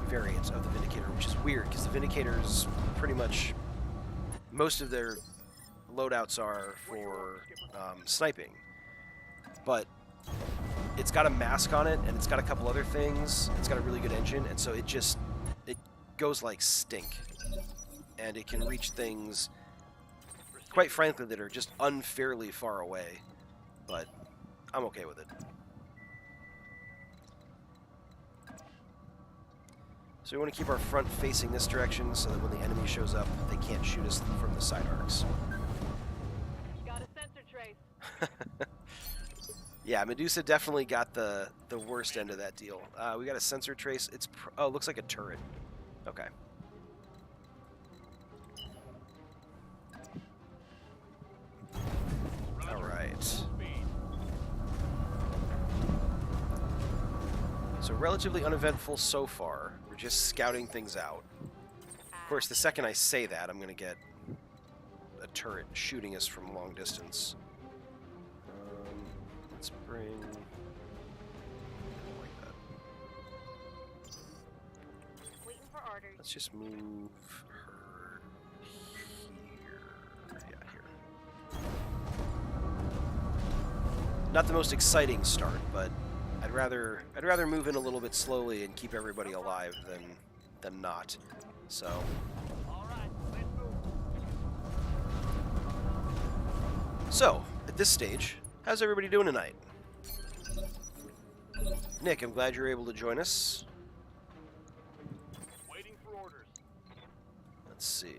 variant of the Vindicator, which is weird because the Vindicators pretty much, most of their loadouts are for sniping. But it's got a mask on it, and it's got a couple other things. It's got a really good engine, and so it goes like stink. And it can reach things, quite frankly, that are just unfairly far away. But I'm okay with it. So we want to keep our front facing this direction so that when the enemy shows up, they can't shoot us from the side arcs. Got a sensor trace. Yeah, Medusa definitely got the worst end of that deal. We got a sensor trace. It looks like a turret. Okay. All right. So relatively uneventful so far. We're just scouting things out. Of course, the second I say that, I'm going to get a turret shooting us from a long distance. Let's bring... like that. Waiting for orders. Let's just move her here. Yeah, here. Not the most exciting start, but I'd rather move in a little bit slowly and keep everybody alive than not. So. All right, let's move. So, at this stage, how's everybody doing tonight? Nick, I'm glad you're able to join us. Waiting for orders. Let's see.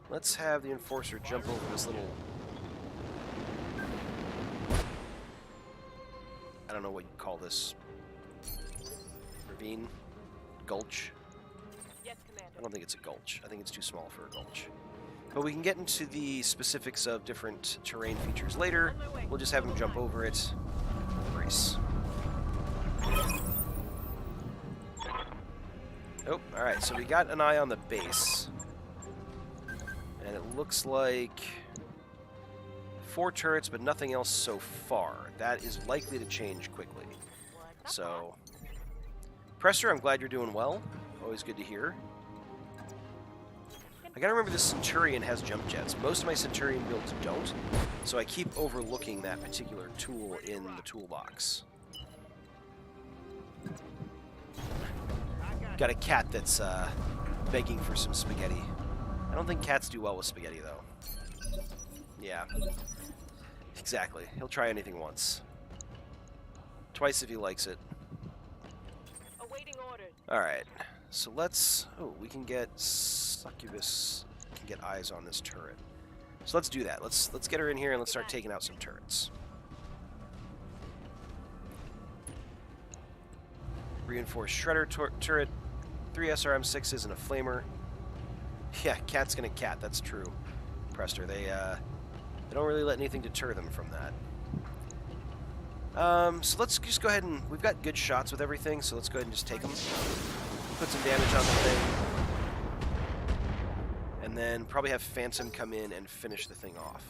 Let's have the Enforcer jump over this little... I don't know what you call this. Ravine? Gulch? Yes, I Commander. don't think it's a gulch. I think it's too small for a gulch. But we can get into the specifics of different terrain features later. We'll just have him jump over it. Brace. Oh, alright, so we got an eye on the base. And it looks like 4 turrets, but nothing else so far. That is likely to change quickly. What's up, So, Presser, I'm glad you're doing well. Always good to hear. I gotta remember this Centurion has jump jets. Most of my Centurion builds don't, so I keep overlooking that particular tool in the toolbox. Got a cat that's begging for some spaghetti. I don't think cats do well with spaghetti, though. Yeah. Exactly. He'll try anything once. Twice if he likes it. Awaiting orders. Alright. So let's... Oh, we can get Succubus... can get eyes on this turret. So let's do that. Let's get her in here and let's start taking out some turrets. Reinforced Shredder turret. 3 SRM-6s and a Flamer. Yeah, cat's gonna cat, that's true. Prester, they don't really let anything deter them from that. So let's just go ahead and... We've got good shots with everything, so let's go ahead and just take them. Put some damage on the thing. And then probably have Phantom come in and finish the thing off.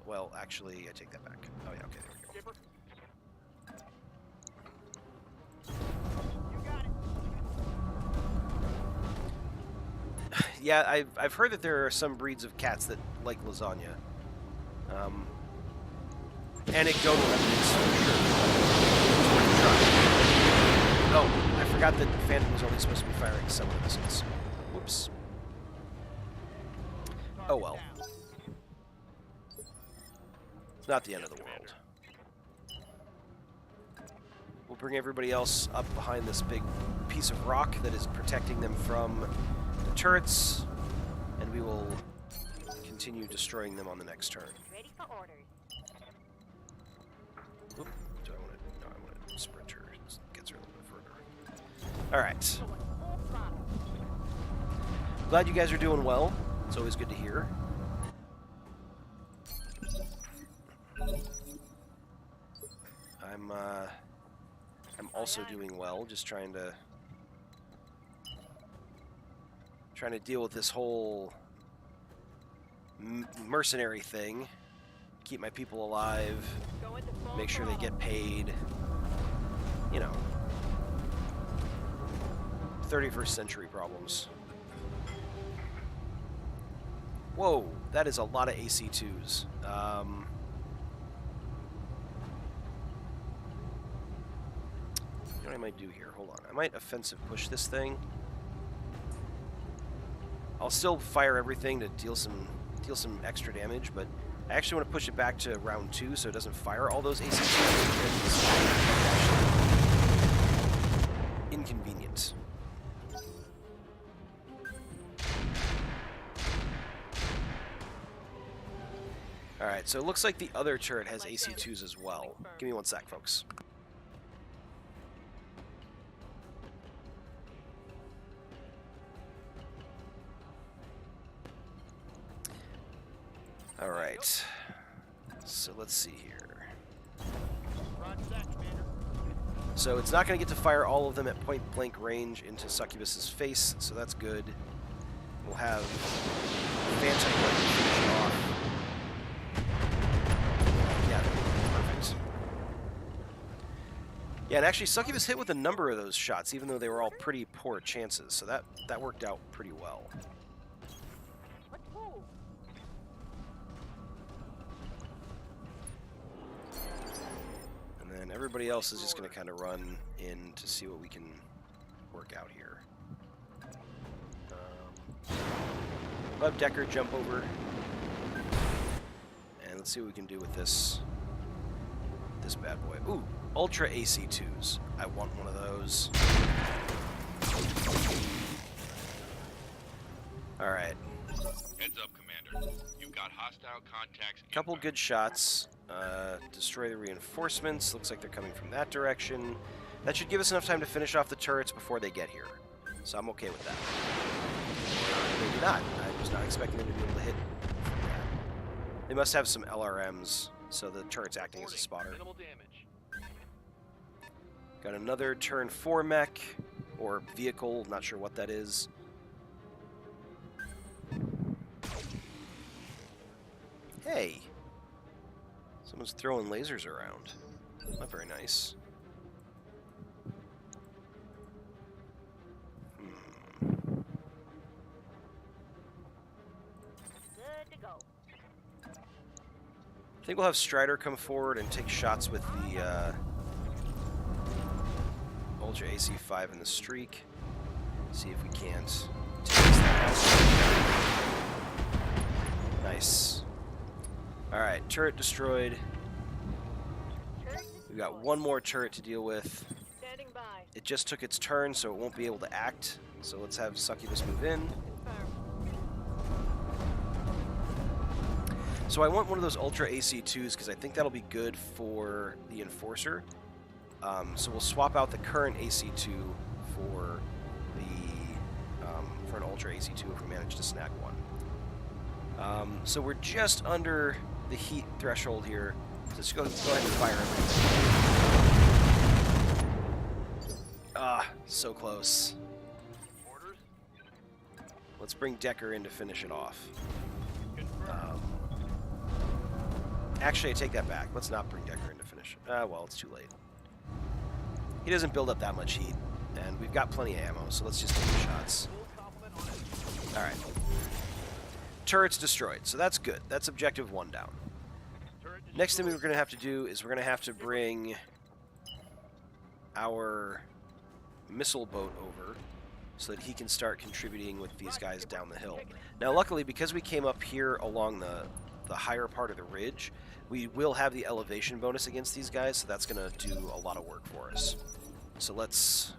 Well, actually, I take that back. Oh yeah, okay, there we go. Skipper. You got it. Yeah, I've heard that there are some breeds of cats that like lasagna. Anecdotal evidence for sure. Oh, I forgot that Phantom was only supposed to be firing some of the missiles. Whoops. Oh well. It's not the end of the world. We'll bring everybody else up behind this big piece of rock that is protecting them from the turrets, and we will continue destroying them on the next turn. Ready for orders. Oop, do I want to? No, I want to sprint her. It gets her a little bit further. All right. Full throttle. Glad you guys are doing well. It's always good to hear. I'm also doing well. Just trying to deal with this whole mercenary thing. Keep my people alive. Go into full Make sure they throttle. get paid. You know, 31st century problems. Whoa, that is a lot of AC2s. You know what I might do here? Hold on. I might offensive push this thing. I'll still fire everything to deal some extra damage, but I actually want to push it back to round 2 so it doesn't fire all those AC2s. Inconvenient. Alright, so it looks like the other turret has AC2s as well. Give me 1 sec, folks. Alright. So let's see here. Roger that, Commander. So it's not going to get to fire all of them at point blank range into Succubus's face, so that's good. We'll have Phantom finish it off. Yeah, perfect. Yeah, and actually Succubus hit with a number of those shots, even though they were all pretty poor chances, so that worked out pretty well. Let's move. And then everybody else is just going to kind of run in to see what we can work out here. We'll have Decker jump over. And let's see what we can do with this bad boy. Ooh, Ultra AC2s. I want one of those. Alright. Heads up, Commander. You've got hostile contacts. Couple inbound. good shots. Destroy the reinforcements. Looks like they're coming from that direction. That should give us enough time to finish off the turrets before they get here. So I'm okay with that. Or maybe not. I was not expecting them to be able to hit from that. They must have some LRMs, so the turret's acting as a spotter. Minimal damage. Got another turn 4 mech, or vehicle, not sure what that is. Hey! Someone's throwing lasers around. Not very nice. Good to go. I think we'll have Strider come forward and take shots with the Ultra AC5 in the streak. See if we can't take this thing out. Nice. Alright, turret destroyed. We've got one more turret to deal with. Standing by. It just took its turn, so it won't be able to act. So let's have Succubus move in. Confirm. So I want one of those Ultra AC2s because I think that'll be good for the Enforcer. So we'll swap out the current AC2 for the for an Ultra AC2 if we manage to snag one. So we're just under the heat threshold here. So let's go ahead and fire everything. Ah, so close. Orders. Let's bring Decker in to finish it off. Confirmed. Actually, I take that back. Let's not bring Decker in to finish. Well, it's too late. He doesn't build up that much heat, and we've got plenty of ammo, so let's just take the shots. Full complement on it. Alright. Turret's destroyed, so that's good. That's objective 1 down. Turret Next thing we're going to have to do is we're going to have to bring our missile boat over so that he can start contributing with these guys down the hill. Now, luckily, because we came up here along the higher part of the ridge, we will have the elevation bonus against these guys, so that's going to do a lot of work for us. So let's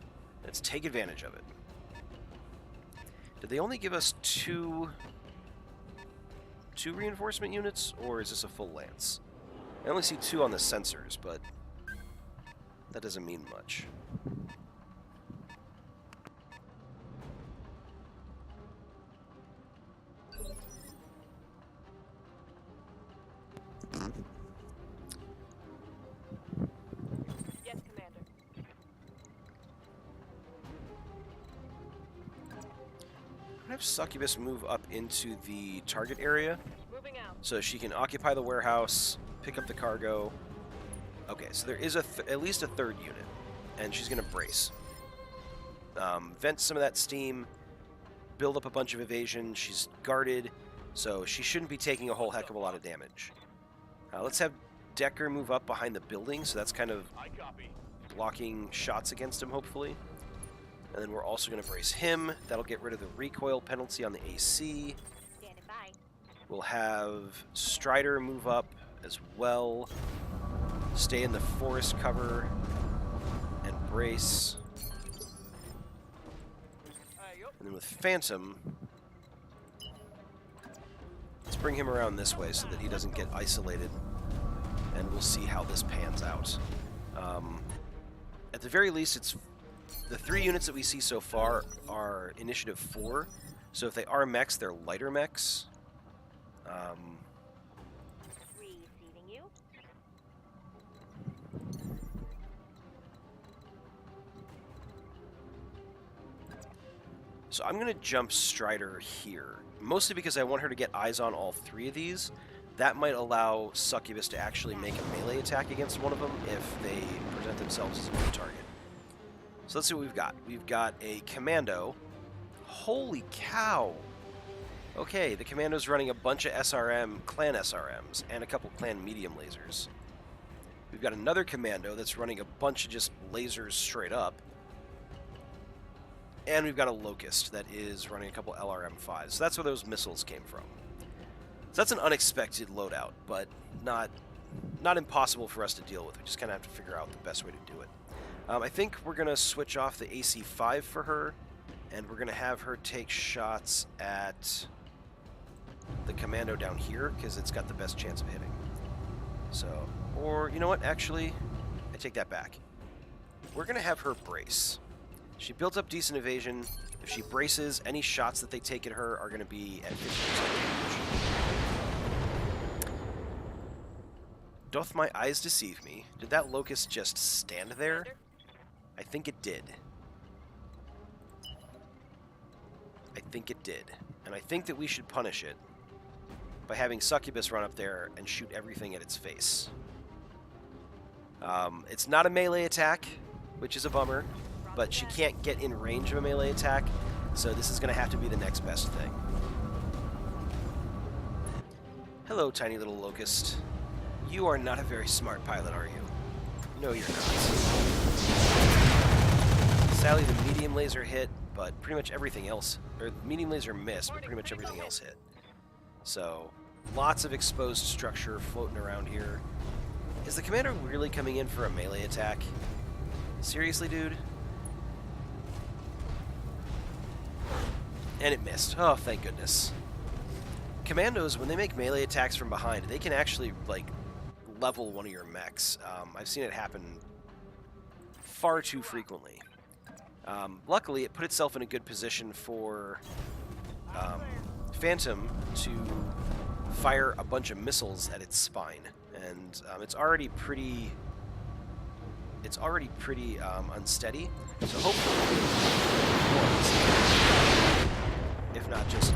take advantage of it. Did they only give us two reinforcement units, or is this a full lance? I only see 2 on the sensors, but that doesn't mean much. Yes, Commander. Have Succubus move up into the target area Moving out. so she can occupy the warehouse, pick up the cargo. Okay, so there is at least a 3rd unit, and she's going to brace. Vent some of that steam, build up a bunch of evasion. She's guarded, so she shouldn't be taking a whole heck of a lot of damage. Let's have Decker move up behind the building, so that's kind of I copy. blocking shots against him, hopefully. And then we're also going to brace him. That'll get rid of the recoil penalty on the AC. Standing by. We'll have Strider move up as well. Stay in the forest cover and brace. Yup. And then with Phantom, let's bring him around this way so that he doesn't get isolated. And we'll see how this pans out. At the very least, it's the 3 units that we see so far are initiative 4. So if they are mechs, they're lighter mechs. Receiving you. So I'm going to jump Strider here, mostly because I want her to get eyes on all 3 of these. That might allow Succubus to actually make a melee attack against one of them if they present themselves as a good target. So let's see what we've got. We've got a Commando. Holy cow! Okay, the Commando's running a bunch of Clan SRMs, and a couple Clan medium lasers. We've got another Commando that's running a bunch of just lasers straight up. And we've got a Locust that is running a couple LRM-5s. So that's where those missiles came from. So that's an unexpected loadout, but not impossible for us to deal with. We just kind of have to figure out the best way to do it. I think we're going to switch off the AC-5 for her, and we're going to have her take shots at the Commando down here, because it's got the best chance of hitting. So, or, you know what, actually, I take that back. We're going to have her brace. She built up decent evasion. If she braces, any shots that they take at her are going to be at 50% damage. Doth my eyes deceive me? Did that Locust just stand there? Commander? I think it did. I think it did. And I think that we should punish it by having Succubus run up there and shoot everything at its face. It's not a melee attack, which is a bummer, but she can't get in range of a melee attack, so this is going to have to be the next best thing. Hello, tiny little Locust. You are not a very smart pilot, are you? No, you're not. Sadly, the medium laser hit, but pretty much everything else, or the medium laser missed, but pretty much everything else hit. So, lots of exposed structure floating around here. Is the Commander really coming in for a melee attack? Seriously, dude? And it missed. Oh, thank goodness. Commandos, when they make melee attacks from behind, they can actually, like, level one of your mechs. I've seen it happen far too frequently. Luckily, it put itself in a good position for Phantom to fire a bunch of missiles at its spine, and it's already pretty unsteady. So hopefully, if not just,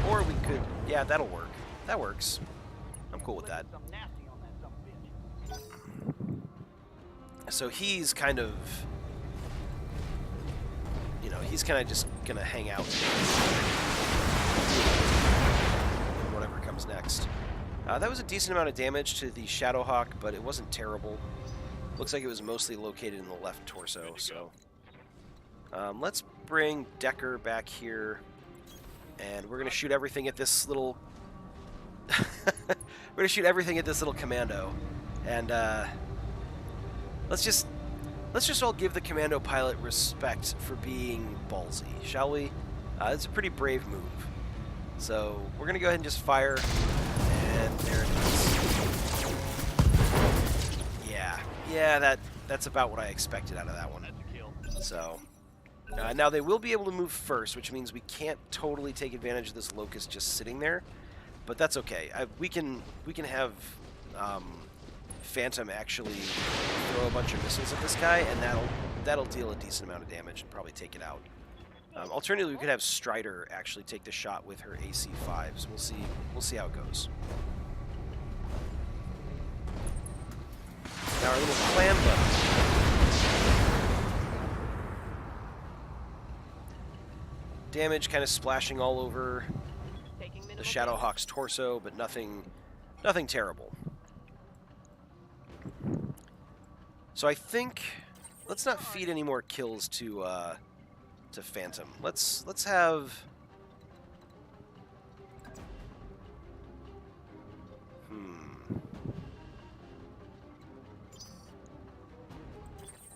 or we could, yeah, that'll work. That works. I'm cool with that. Something nasty on that son of a bitch. So he's kind of, you know, he's kind of just gonna hang out. Whatever comes next. That was a decent amount of damage to the Shadowhawk, but it wasn't terrible. Looks like it was mostly located in the left torso, so. Let's bring Decker back here, and we're gonna shoot everything at this little... we're gonna shoot everything at this little Commando, and let's just all give the Commando pilot respect for being ballsy, shall we? It's a pretty brave move. So we're gonna go ahead and just fire, and there it is. Yeah, that's about what I expected out of that one. That's a kill. So now they will be able to move first, which means we can't totally take advantage of this Locust just sitting there. But that's okay. We can have Phantom actually throw a bunch of missiles at this guy, and that'll deal a decent amount of damage and probably take it out. Alternatively, we could have Strider actually take the shot with her AC-5s. We'll see how it goes. Now our little clan button. Damage kind of splashing all over the Shadowhawk's torso, but nothing terrible. So I think let's not feed any more kills to Phantom. Let's have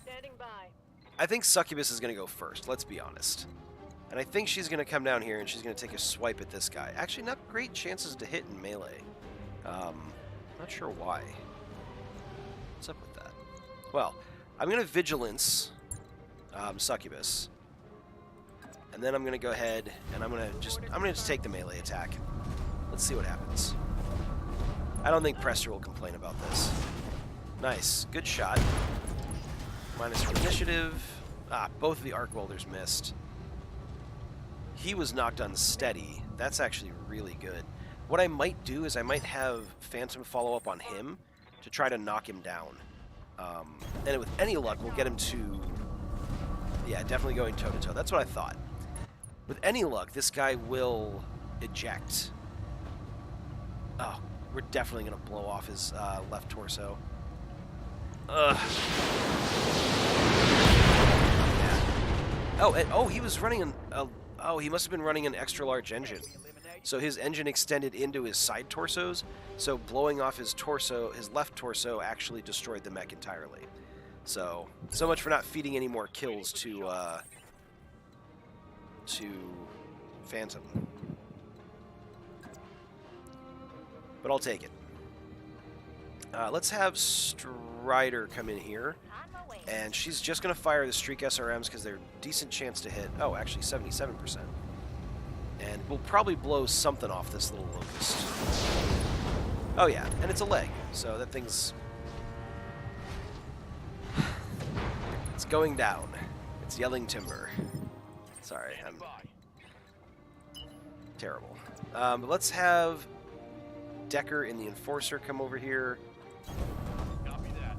Standing by. I think Succubus is going to go first, let's be honest. And I think she's going to come down here and she's going to take a swipe at this guy. Actually, not great chances to hit in melee. Not sure why. What's up with that? Well, I'm going to Vigilance Succubus. And then I'm going to go ahead and I'm going to just take the melee attack. Let's see what happens. I don't think Prester will complain about this. Nice. Good shot. Minus for initiative. Both of the arc welders missed. he was knocked unsteady. That's actually really good. What I might do is I might have Phantom follow up on him to try to knock him down. And with any luck, we'll get him to... Yeah, definitely going toe-to-toe. That's what I thought. With any luck, this guy will eject. Oh, we're definitely going to blow off his left torso. Ugh. Yeah. Oh, he was running an... oh, he must have been running an extra-large engine. So his engine extended into his side torsos, so blowing off his torso, his left torso, actually destroyed the mech entirely. So much for not feeding any more kills to Phantom. But I'll take it. Let's have Strider come in here, and she's just going to fire the Streak SRMs because they're a decent chance to hit. Oh, actually 77%. And we'll probably blow something off this little locust. Oh yeah, and it's a leg, so that thing's... It's going down. It's yelling timber. Sorry, I'm terrible. But let's have Decker and the Enforcer come over here. Copy that.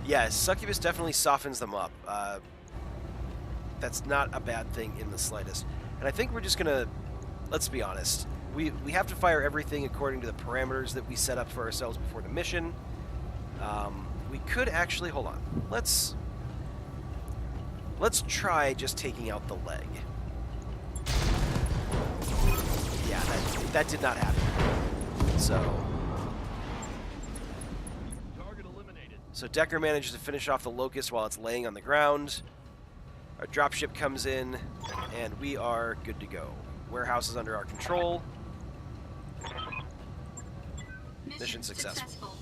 Yeah, Succubus definitely softens them up. That's not a bad thing in the slightest. And I think we're just going to, let's be honest, we have to fire everything according to the parameters that we set up for ourselves before the mission. We could actually, hold on, let's try just taking out the leg. Yeah, that did not happen. Target eliminated. So Decker manages to finish off the locust while it's laying on the ground. Our dropship comes in, and we are good to go. Warehouse is under our control. Mission successful.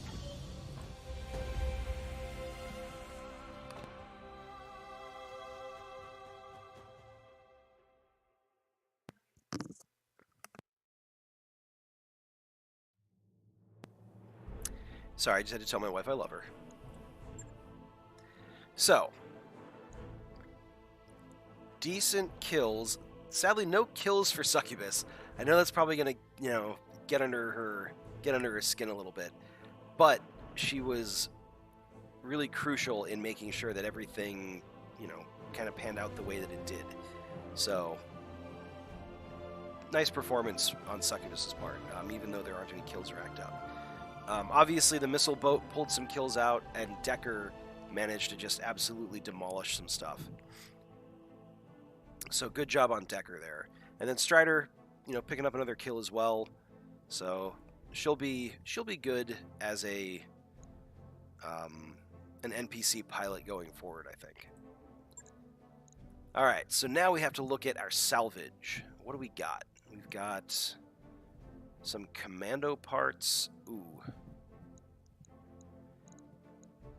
Sorry, I just had to tell my wife I love her. So, decent kills. Sadly, no kills for Succubus. I know that's probably gonna, get under her skin a little bit, but she was really crucial in making sure that everything, kind of panned out the way that it did. So, nice performance on Succubus's part, even though there aren't any kills racked up. Obviously, the missile boat pulled some kills out, and Decker managed to just absolutely demolish some stuff. So good job on Decker there. And then Strider, picking up another kill as well. So she'll be good as an NPC pilot going forward, I think. All right, so now we have to look at our salvage. What do we got? We've got some commando parts. Ooh.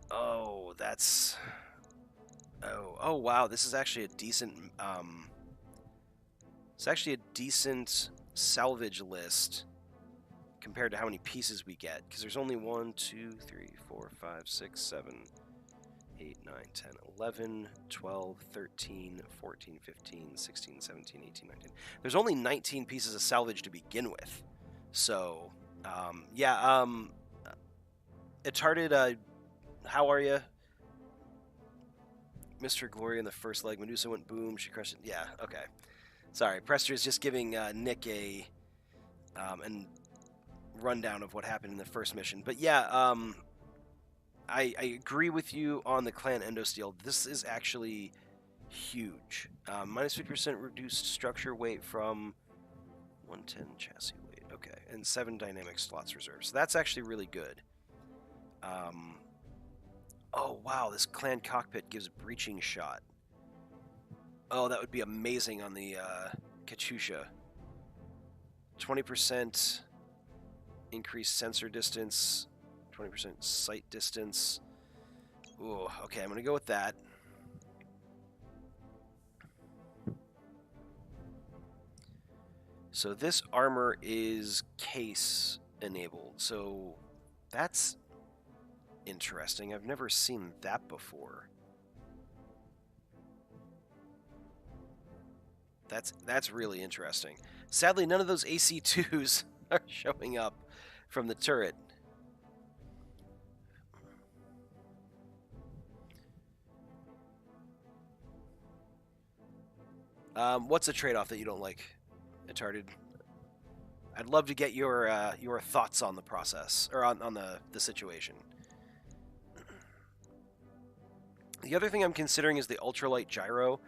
Oh, that's... Oh, wow, this is actually a decent... it's actually a decent salvage list compared to how many pieces we get, because there's only 1, 2, 3, 4, 5, 6, 7, 8, 9, 10, 11, 12, 13, 14, 15, 16, 17, 18, 19. There's only 19 pieces of salvage to begin with. So, yeah, Etarded, how are you? Mr. Glory in the first leg. Medusa went boom. She crushed it. Yeah, okay. Sorry, Prester is just giving Nick a rundown of what happened in the first mission. But yeah, I agree with you on the clan endosteel. This is actually huge. Minus 50% reduced structure weight from 110 chassis weight. Okay, and 7 dynamic slots reserved. So that's actually really good. Oh, wow, this clan cockpit gives breaching shot. Oh, that would be amazing on the Katyusha. 20% increased sensor distance, 20% sight distance. Ooh, okay, I'm going to go with that. So this armor is case enabled. So that's interesting. I've never seen that before. That's really interesting. Sadly, none of those AC2s are showing up from the turret. What's a trade-off that you don't like, Atarded? I'd love to get your thoughts on the process or on the situation. The other thing I'm considering is the ultralight gyro.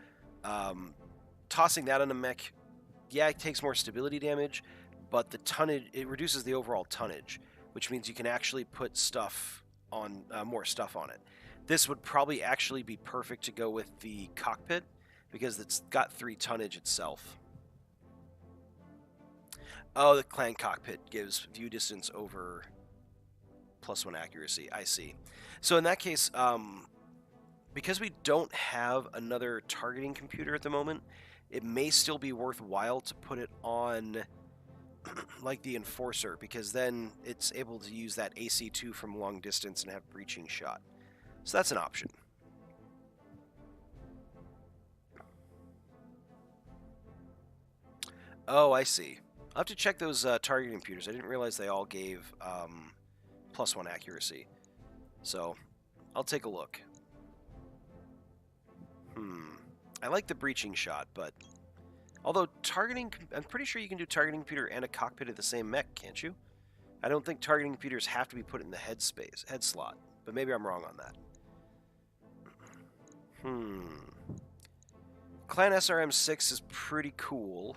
Tossing that on a mech, yeah, it takes more stability damage, but the tonnage, it reduces the overall tonnage, which means you can actually put stuff on more stuff on it. This would probably actually be perfect to go with the cockpit because it's got 3 tonnage itself. Oh, the clan cockpit gives view distance over +1 accuracy. I see. So in that case, because we don't have another targeting computer at the moment, it may still be worthwhile to put it on like the Enforcer, because then it's able to use that AC2 from long distance and have breaching shot. So that's an option. Oh, I see. I'll have to check those targeting computers. I didn't realize they all gave +1 accuracy. So I'll take a look. I like the breaching shot, but although targeting, I'm pretty sure you can do targeting computer and a cockpit at the same mech, can't you? I don't think targeting computers have to be put in the head slot, but maybe I'm wrong on that. Clan SRM-6 is pretty cool,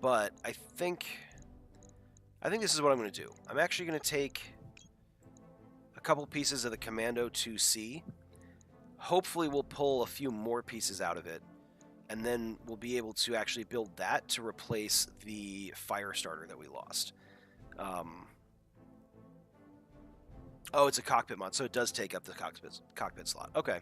but I think this is what I'm going to do. I'm actually going to take a couple pieces of the Commando 2C. Hopefully we'll pull a few more pieces out of it, and then we'll be able to actually build that to replace the fire starter that we lost. Oh, it's a cockpit mod, so it does take up the cockpit slot. Okay,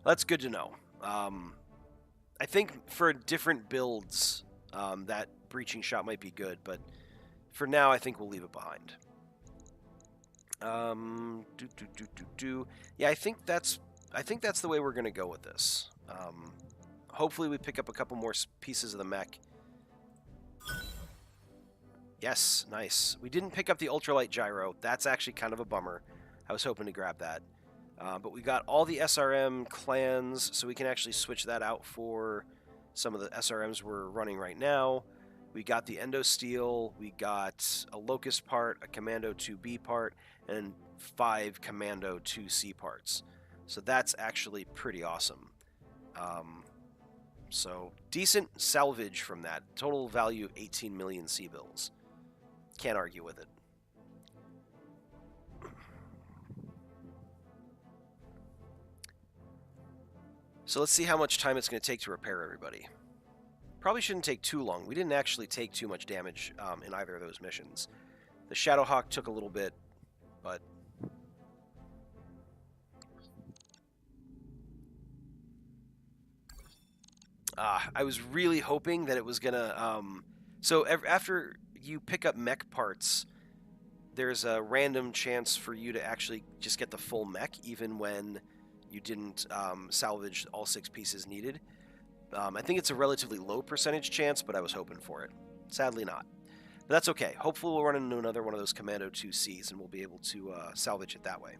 that's good to know. I think for different builds, that breaching shot might be good, but for now, I think we'll leave it behind. Yeah, I think that's the way we're going to go with this. Hopefully we pick up a couple more pieces of the mech. Yes, nice. We didn't pick up the ultralight gyro. That's actually kind of a bummer. I was hoping to grab that. But we got all the SRM clans, so we can actually switch that out for some of the SRMs we're running right now. We got the Endo Steel, we got a Locust part, a Commando 2B part, and 5 Commando 2C parts. So that's actually pretty awesome. So decent salvage from that. Total value of 18 million C-bills. Can't argue with it. So let's see how much time it's going to take to repair everybody. Probably shouldn't take too long. We didn't actually take too much damage in either of those missions. The Shadowhawk took a little bit, but... I was really hoping that it was going to... So after you pick up mech parts, there's a random chance for you to actually just get the full mech, even when you didn't salvage all 6 pieces needed. I think it's a relatively low percentage chance, but I was hoping for it. Sadly not. But that's okay. Hopefully we'll run into another one of those Commando 2Cs and we'll be able to salvage it that way.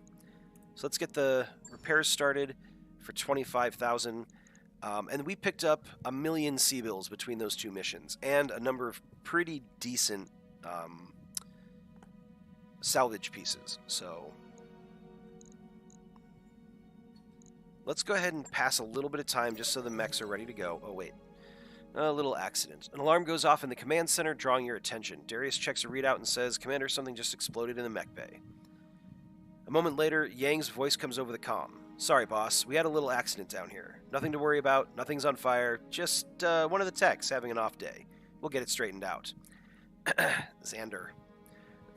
So let's get the repairs started for 25,000. And we picked up 1 million C-bills between those 2 missions and a number of pretty decent salvage pieces. So let's go ahead and pass a little bit of time just so the mechs are ready to go. Oh, wait. A little accident. An alarm goes off in the command center, drawing your attention. Darius checks a readout and says, "Commander, something just exploded in the mech bay." A moment later, Yang's voice comes over the comm. "Sorry, boss. We had a little accident down here. Nothing to worry about. Nothing's on fire. Just one of the techs having an off day. We'll get it straightened out." Xander.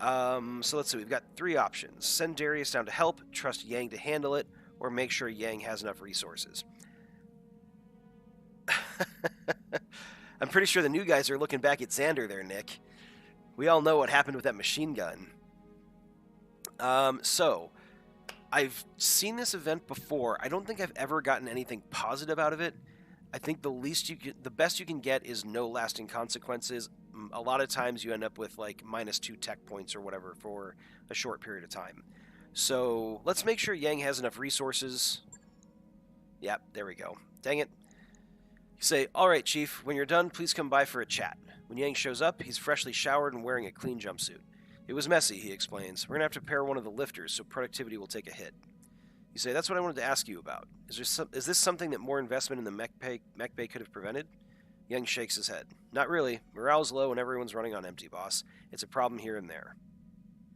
So let's see. We've got 3 options. Send Darius down to help, trust Yang to handle it, or make sure Yang has enough resources. I'm pretty sure the new guys are looking back at Xander there, Nick. We all know what happened with that machine gun. So, I've seen this event before. I don't think I've ever gotten anything positive out of it. I think the best you can get is no lasting consequences. A lot of times you end up with like -2 tech points or whatever for a short period of time. So let's make sure Yang has enough resources. Yep, there we go. Dang it. You say, all right, Chief, when you're done, please come by for a chat. When Yang shows up, he's freshly showered and wearing a clean jumpsuit. It was messy, he explains. We're going to have to pair one of the lifters, so productivity will take a hit. You say, that's what I wanted to ask you about. Is this something that more investment in the mech bay could have prevented? Yang shakes his head. Not really. Morale's low and everyone's running on empty, boss. It's a problem here and there.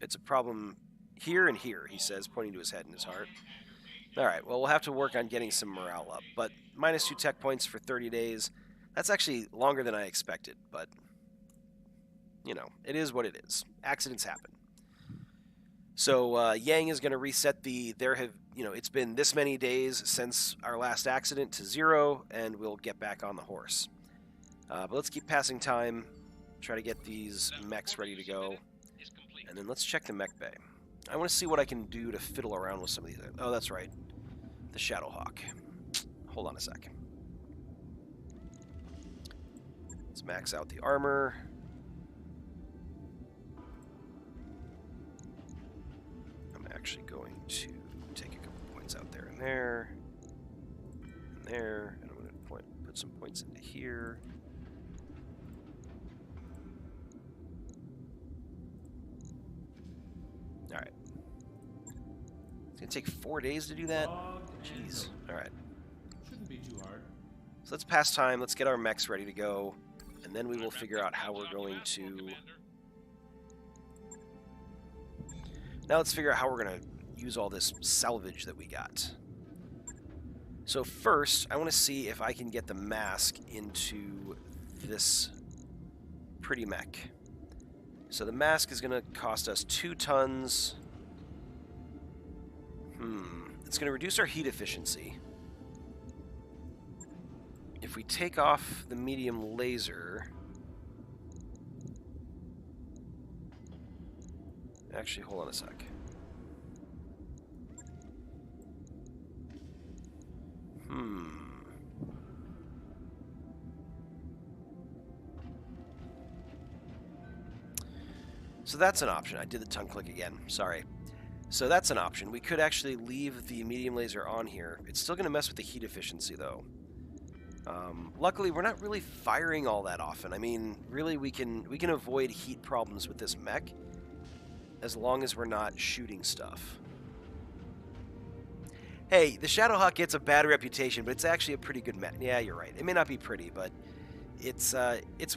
It's a problem here and here, he says, pointing to his head and his heart. Alright, well, we'll have to work on getting some morale up, but -2 tech points for 30 days, that's actually longer than I expected, but, you know, it is what it is. Accidents happen. So, Yang is going to reset it's been this many days since our last accident to 0, and we'll get back on the horse. But let's keep passing time, try to get these mechs ready to go, and then let's check the mech bay. I want to see what I can do to fiddle around with some of these. Oh, that's right. The Shadowhawk. Hold on a sec. Let's max out the armor. I'm actually going to take a couple points out there and there. And there. And I'm going to put some points into here. Alright. It's going to take 4 days to do that? Jeez. Alright. Shouldn't be too hard. So let's pass time, let's get our mechs ready to go, and then we will figure out how we're going to... Now let's figure out how we're going to use all this salvage that we got. So first, I want to see if I can get the mask into this pretty mech. So the mask is going to cost us 2 tons. It's going to reduce our heat efficiency. If we take off the medium laser... Actually, hold on a sec. So that's an option. I did the tongue click again. Sorry. So that's an option. We could actually leave the medium laser on here. It's still going to mess with the heat efficiency, though. Luckily, we're not really firing all that often. I mean, really, we can avoid heat problems with this mech as long as we're not shooting stuff. Hey, the Shadowhawk gets a bad reputation, but it's actually a pretty good mech. Yeah, you're right. It may not be pretty, but it's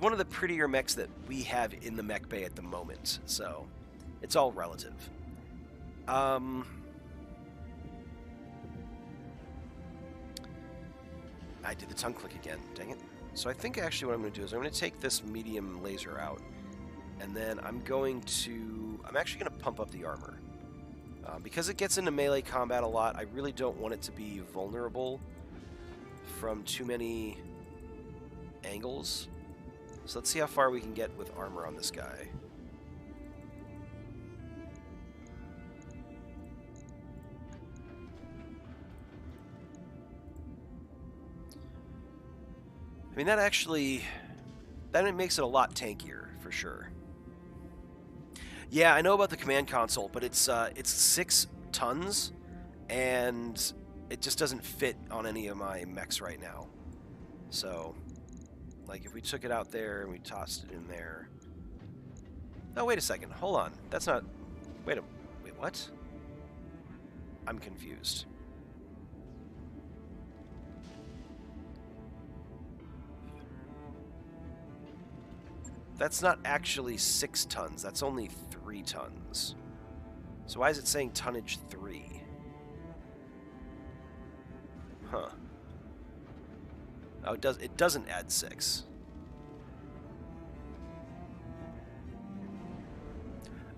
one of the prettier mechs that we have in the mech bay at the moment. So it's all relative. I did the tongue click again, dang it. So I think actually what I'm going to do is I'm going to take this medium laser out, and then I'm actually going to pump up the armor. Because it gets into melee combat a lot, I really don't want it to be vulnerable from too many angles. So let's see how far we can get with armor on this guy. I mean, that makes it a lot tankier, for sure. Yeah, I know about the command console, but it's 6 tons, and it just doesn't fit on any of my mechs right now. So, like, if we took it out there and we tossed it in there... Oh, wait a second. Hold on. That's not... Wait, what? I'm confused. That's not actually 6 tons. That's only 3 tons. So why is it saying tonnage 3? Huh. Oh, it doesn't add 6.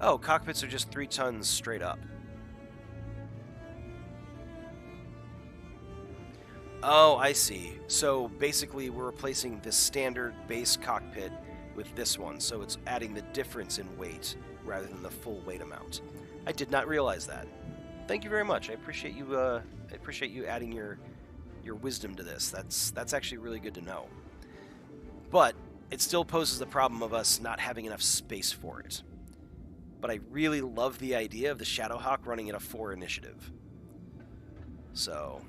Oh, cockpits are just 3 tons straight up. Oh, I see. So basically we're replacing the standard base cockpit with this one, so it's adding the difference in weight rather than the full weight amount. I did not realize that. Thank you very much. I appreciate you adding your your wisdom to this. That's actually really good to know. But it still poses the problem of us not having enough space for it. But I really love the idea of the Shadowhawk running at a 4 initiative. So,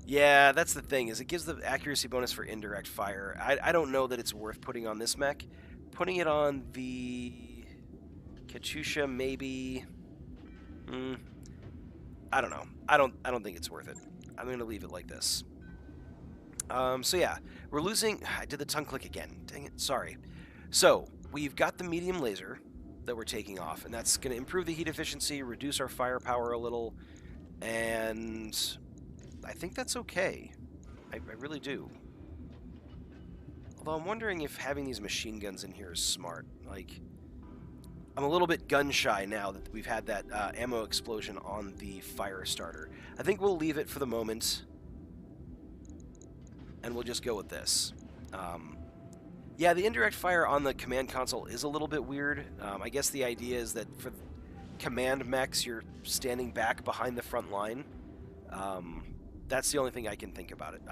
yeah, that's the thing, is it gives the accuracy bonus for indirect fire. I don't know that it's worth putting on this mech. Putting it on the Katyusha, maybe. I don't know. I don't think it's worth it. I'm going to leave it like this. So yeah, we're losing. I did the tongue click again. Dang it. Sorry. So we've got the medium laser that we're taking off, and that's going to improve the heat efficiency, reduce our firepower a little, and I think that's okay. I really do. Although I'm wondering if having these machine guns in here is smart. Like, I'm a little bit gun shy now that we've had that ammo explosion on the fire starter. I think we'll leave it for the moment, and we'll just go with this. Yeah, the indirect fire on the command console is a little bit weird. I guess the idea is that for command mechs, you're standing back behind the front line. That's the only thing I can think about it.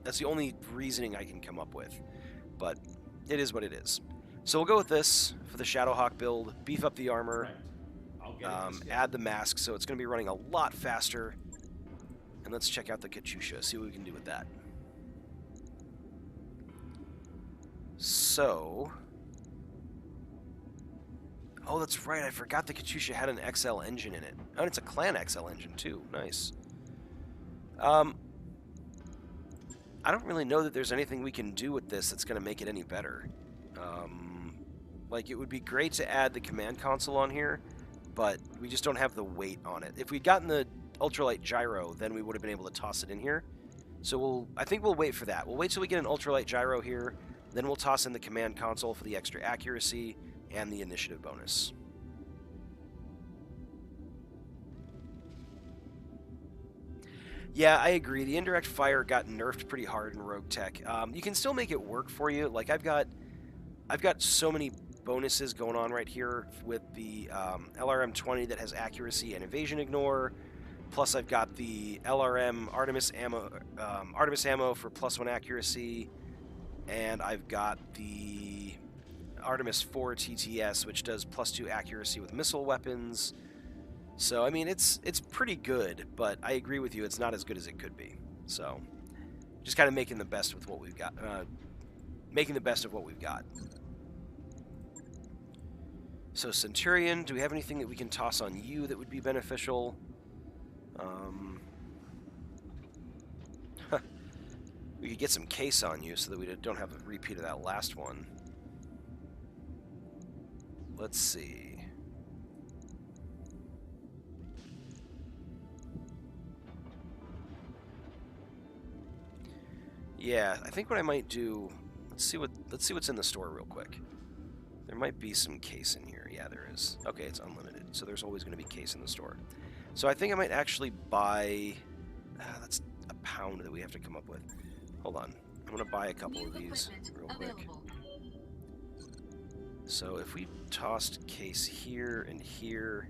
That's the only reasoning I can come up with. But it is what it is. So we'll go with this for the Shadowhawk build, beef up the armor, add the mask, so it's going to be running a lot faster. And let's check out the Katyusha, see what we can do with that. So, oh, that's right, I forgot the Katyusha had an XL engine in it. Oh, and it's a Clan XL engine too, nice. I don't really know that there's anything we can do with this that's going to make it any better. Like, it would be great to add the command console on here, but we just don't have the weight on it. If we'd gotten the ultralight gyro, then we would have been able to toss it in here. So I think we'll wait for that. We'll wait till we get an ultralight gyro here, then we'll toss in the command console for the extra accuracy and the initiative bonus. Yeah, I agree. The indirect fire got nerfed pretty hard in Roguetech. You can still make it work for you. Like, I've got so many bonuses going on right here with the LRM-20 that has accuracy and evasion ignore. Plus, I've got the LRM Artemis ammo for +1 accuracy, and I've got the Artemis 4 TTS, which does +2 accuracy with missile weapons. So, I mean, it's pretty good, but I agree with you, it's not as good as it could be. So, just kind of making the best with what we've got. Making the best of what we've got. So, Centurion, do we have anything that we can toss on you that would be beneficial? We could get some case on you so that we don't have a repeat of that last one. Let's see. Yeah, I think what I might do, let's see what's in the store real quick. There might be some case in here. Yeah, there is. Okay, it's unlimited, so there's always going to be case in the store. So I think I might actually buy... that's a pound that we have to come up with. Hold on. I'm going to buy a couple of these real quick. So if we tossed case here and here,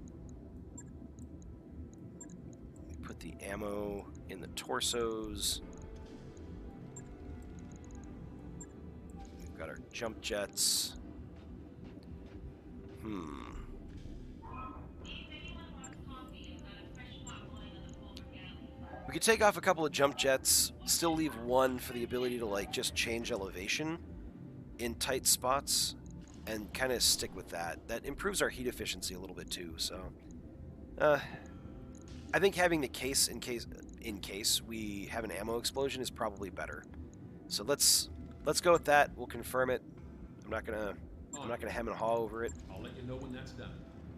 we put the ammo in the torsos. We've got our jump jets. We could take off a couple of jump jets, still leave one for the ability to, like, just change elevation in tight spots, and kind of stick with that. That improves our heat efficiency a little bit too, so... I think having the case in case we have an ammo explosion is probably better. So let's go with that. We'll confirm it. I'm not gonna hem and haw over it. I'll let you know when that's done.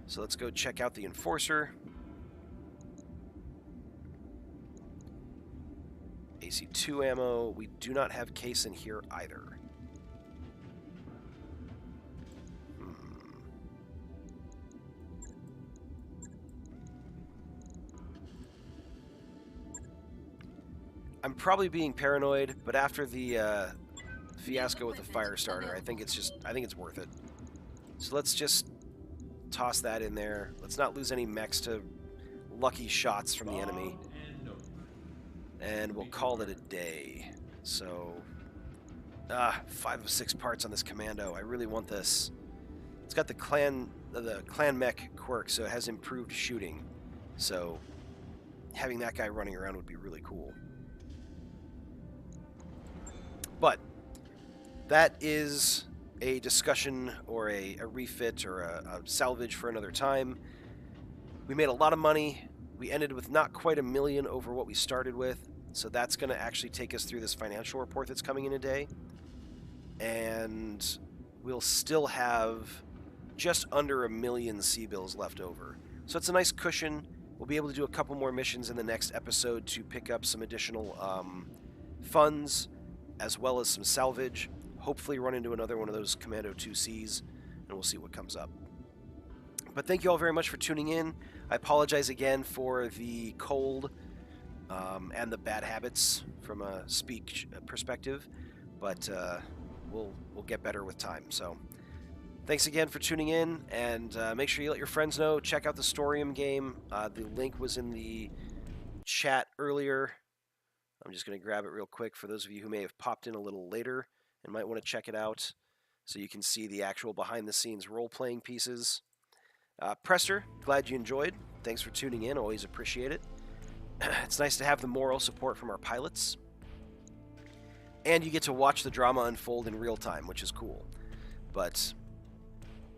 So let's go check out the Enforcer. AC2 ammo. We do not have case in here either. I'm probably being paranoid, but after the fiasco with the fire starter, I think it's worth it. So let's just toss that in there. Let's not lose any mechs to lucky shots from the enemy. And no. and we'll call it a day. So, 5 of 6 parts on this commando. I really want this. It's got the clan mech quirk, so it has improved shooting. So, having that guy running around would be really cool. But that is a discussion or a refit or a salvage for another time. We made a lot of money. We ended with not quite $1 million over what we started with. So that's going to actually take us through this financial report that's coming in a day. And we'll still have just under $1 million C-bills left over. So it's a nice cushion. We'll be able to do a couple more missions in the next episode to pick up some additional funds, as well as some salvage. Hopefully run into another one of those Commando 2Cs, and we'll see what comes up. But thank you all very much for tuning in. I apologize again for the cold and the bad habits from a speech perspective, but we'll get better with time. So thanks again for tuning in, and make sure you let your friends know. Check out the Storium game. The link was in the chat earlier. I'm just going to grab it real quick for those of you who may have popped in a little later and might want to check it out so you can see the actual behind-the-scenes role-playing pieces. Prester, glad you enjoyed. Thanks for tuning in. Always appreciate it. It's nice to have the moral support from our pilots. And you get to watch the drama unfold in real time, which is cool. But,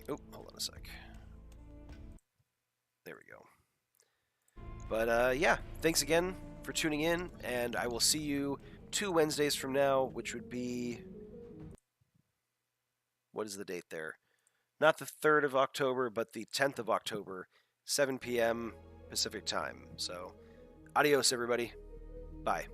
oh, hold on a sec. There we go. But, yeah, thanks again for tuning in, and I will see you 2 Wednesdays from now, which would be... What is the date there? Not the 3rd of October, but the 10th of October, 7 p.m. Pacific time. So, adios, everybody. Bye.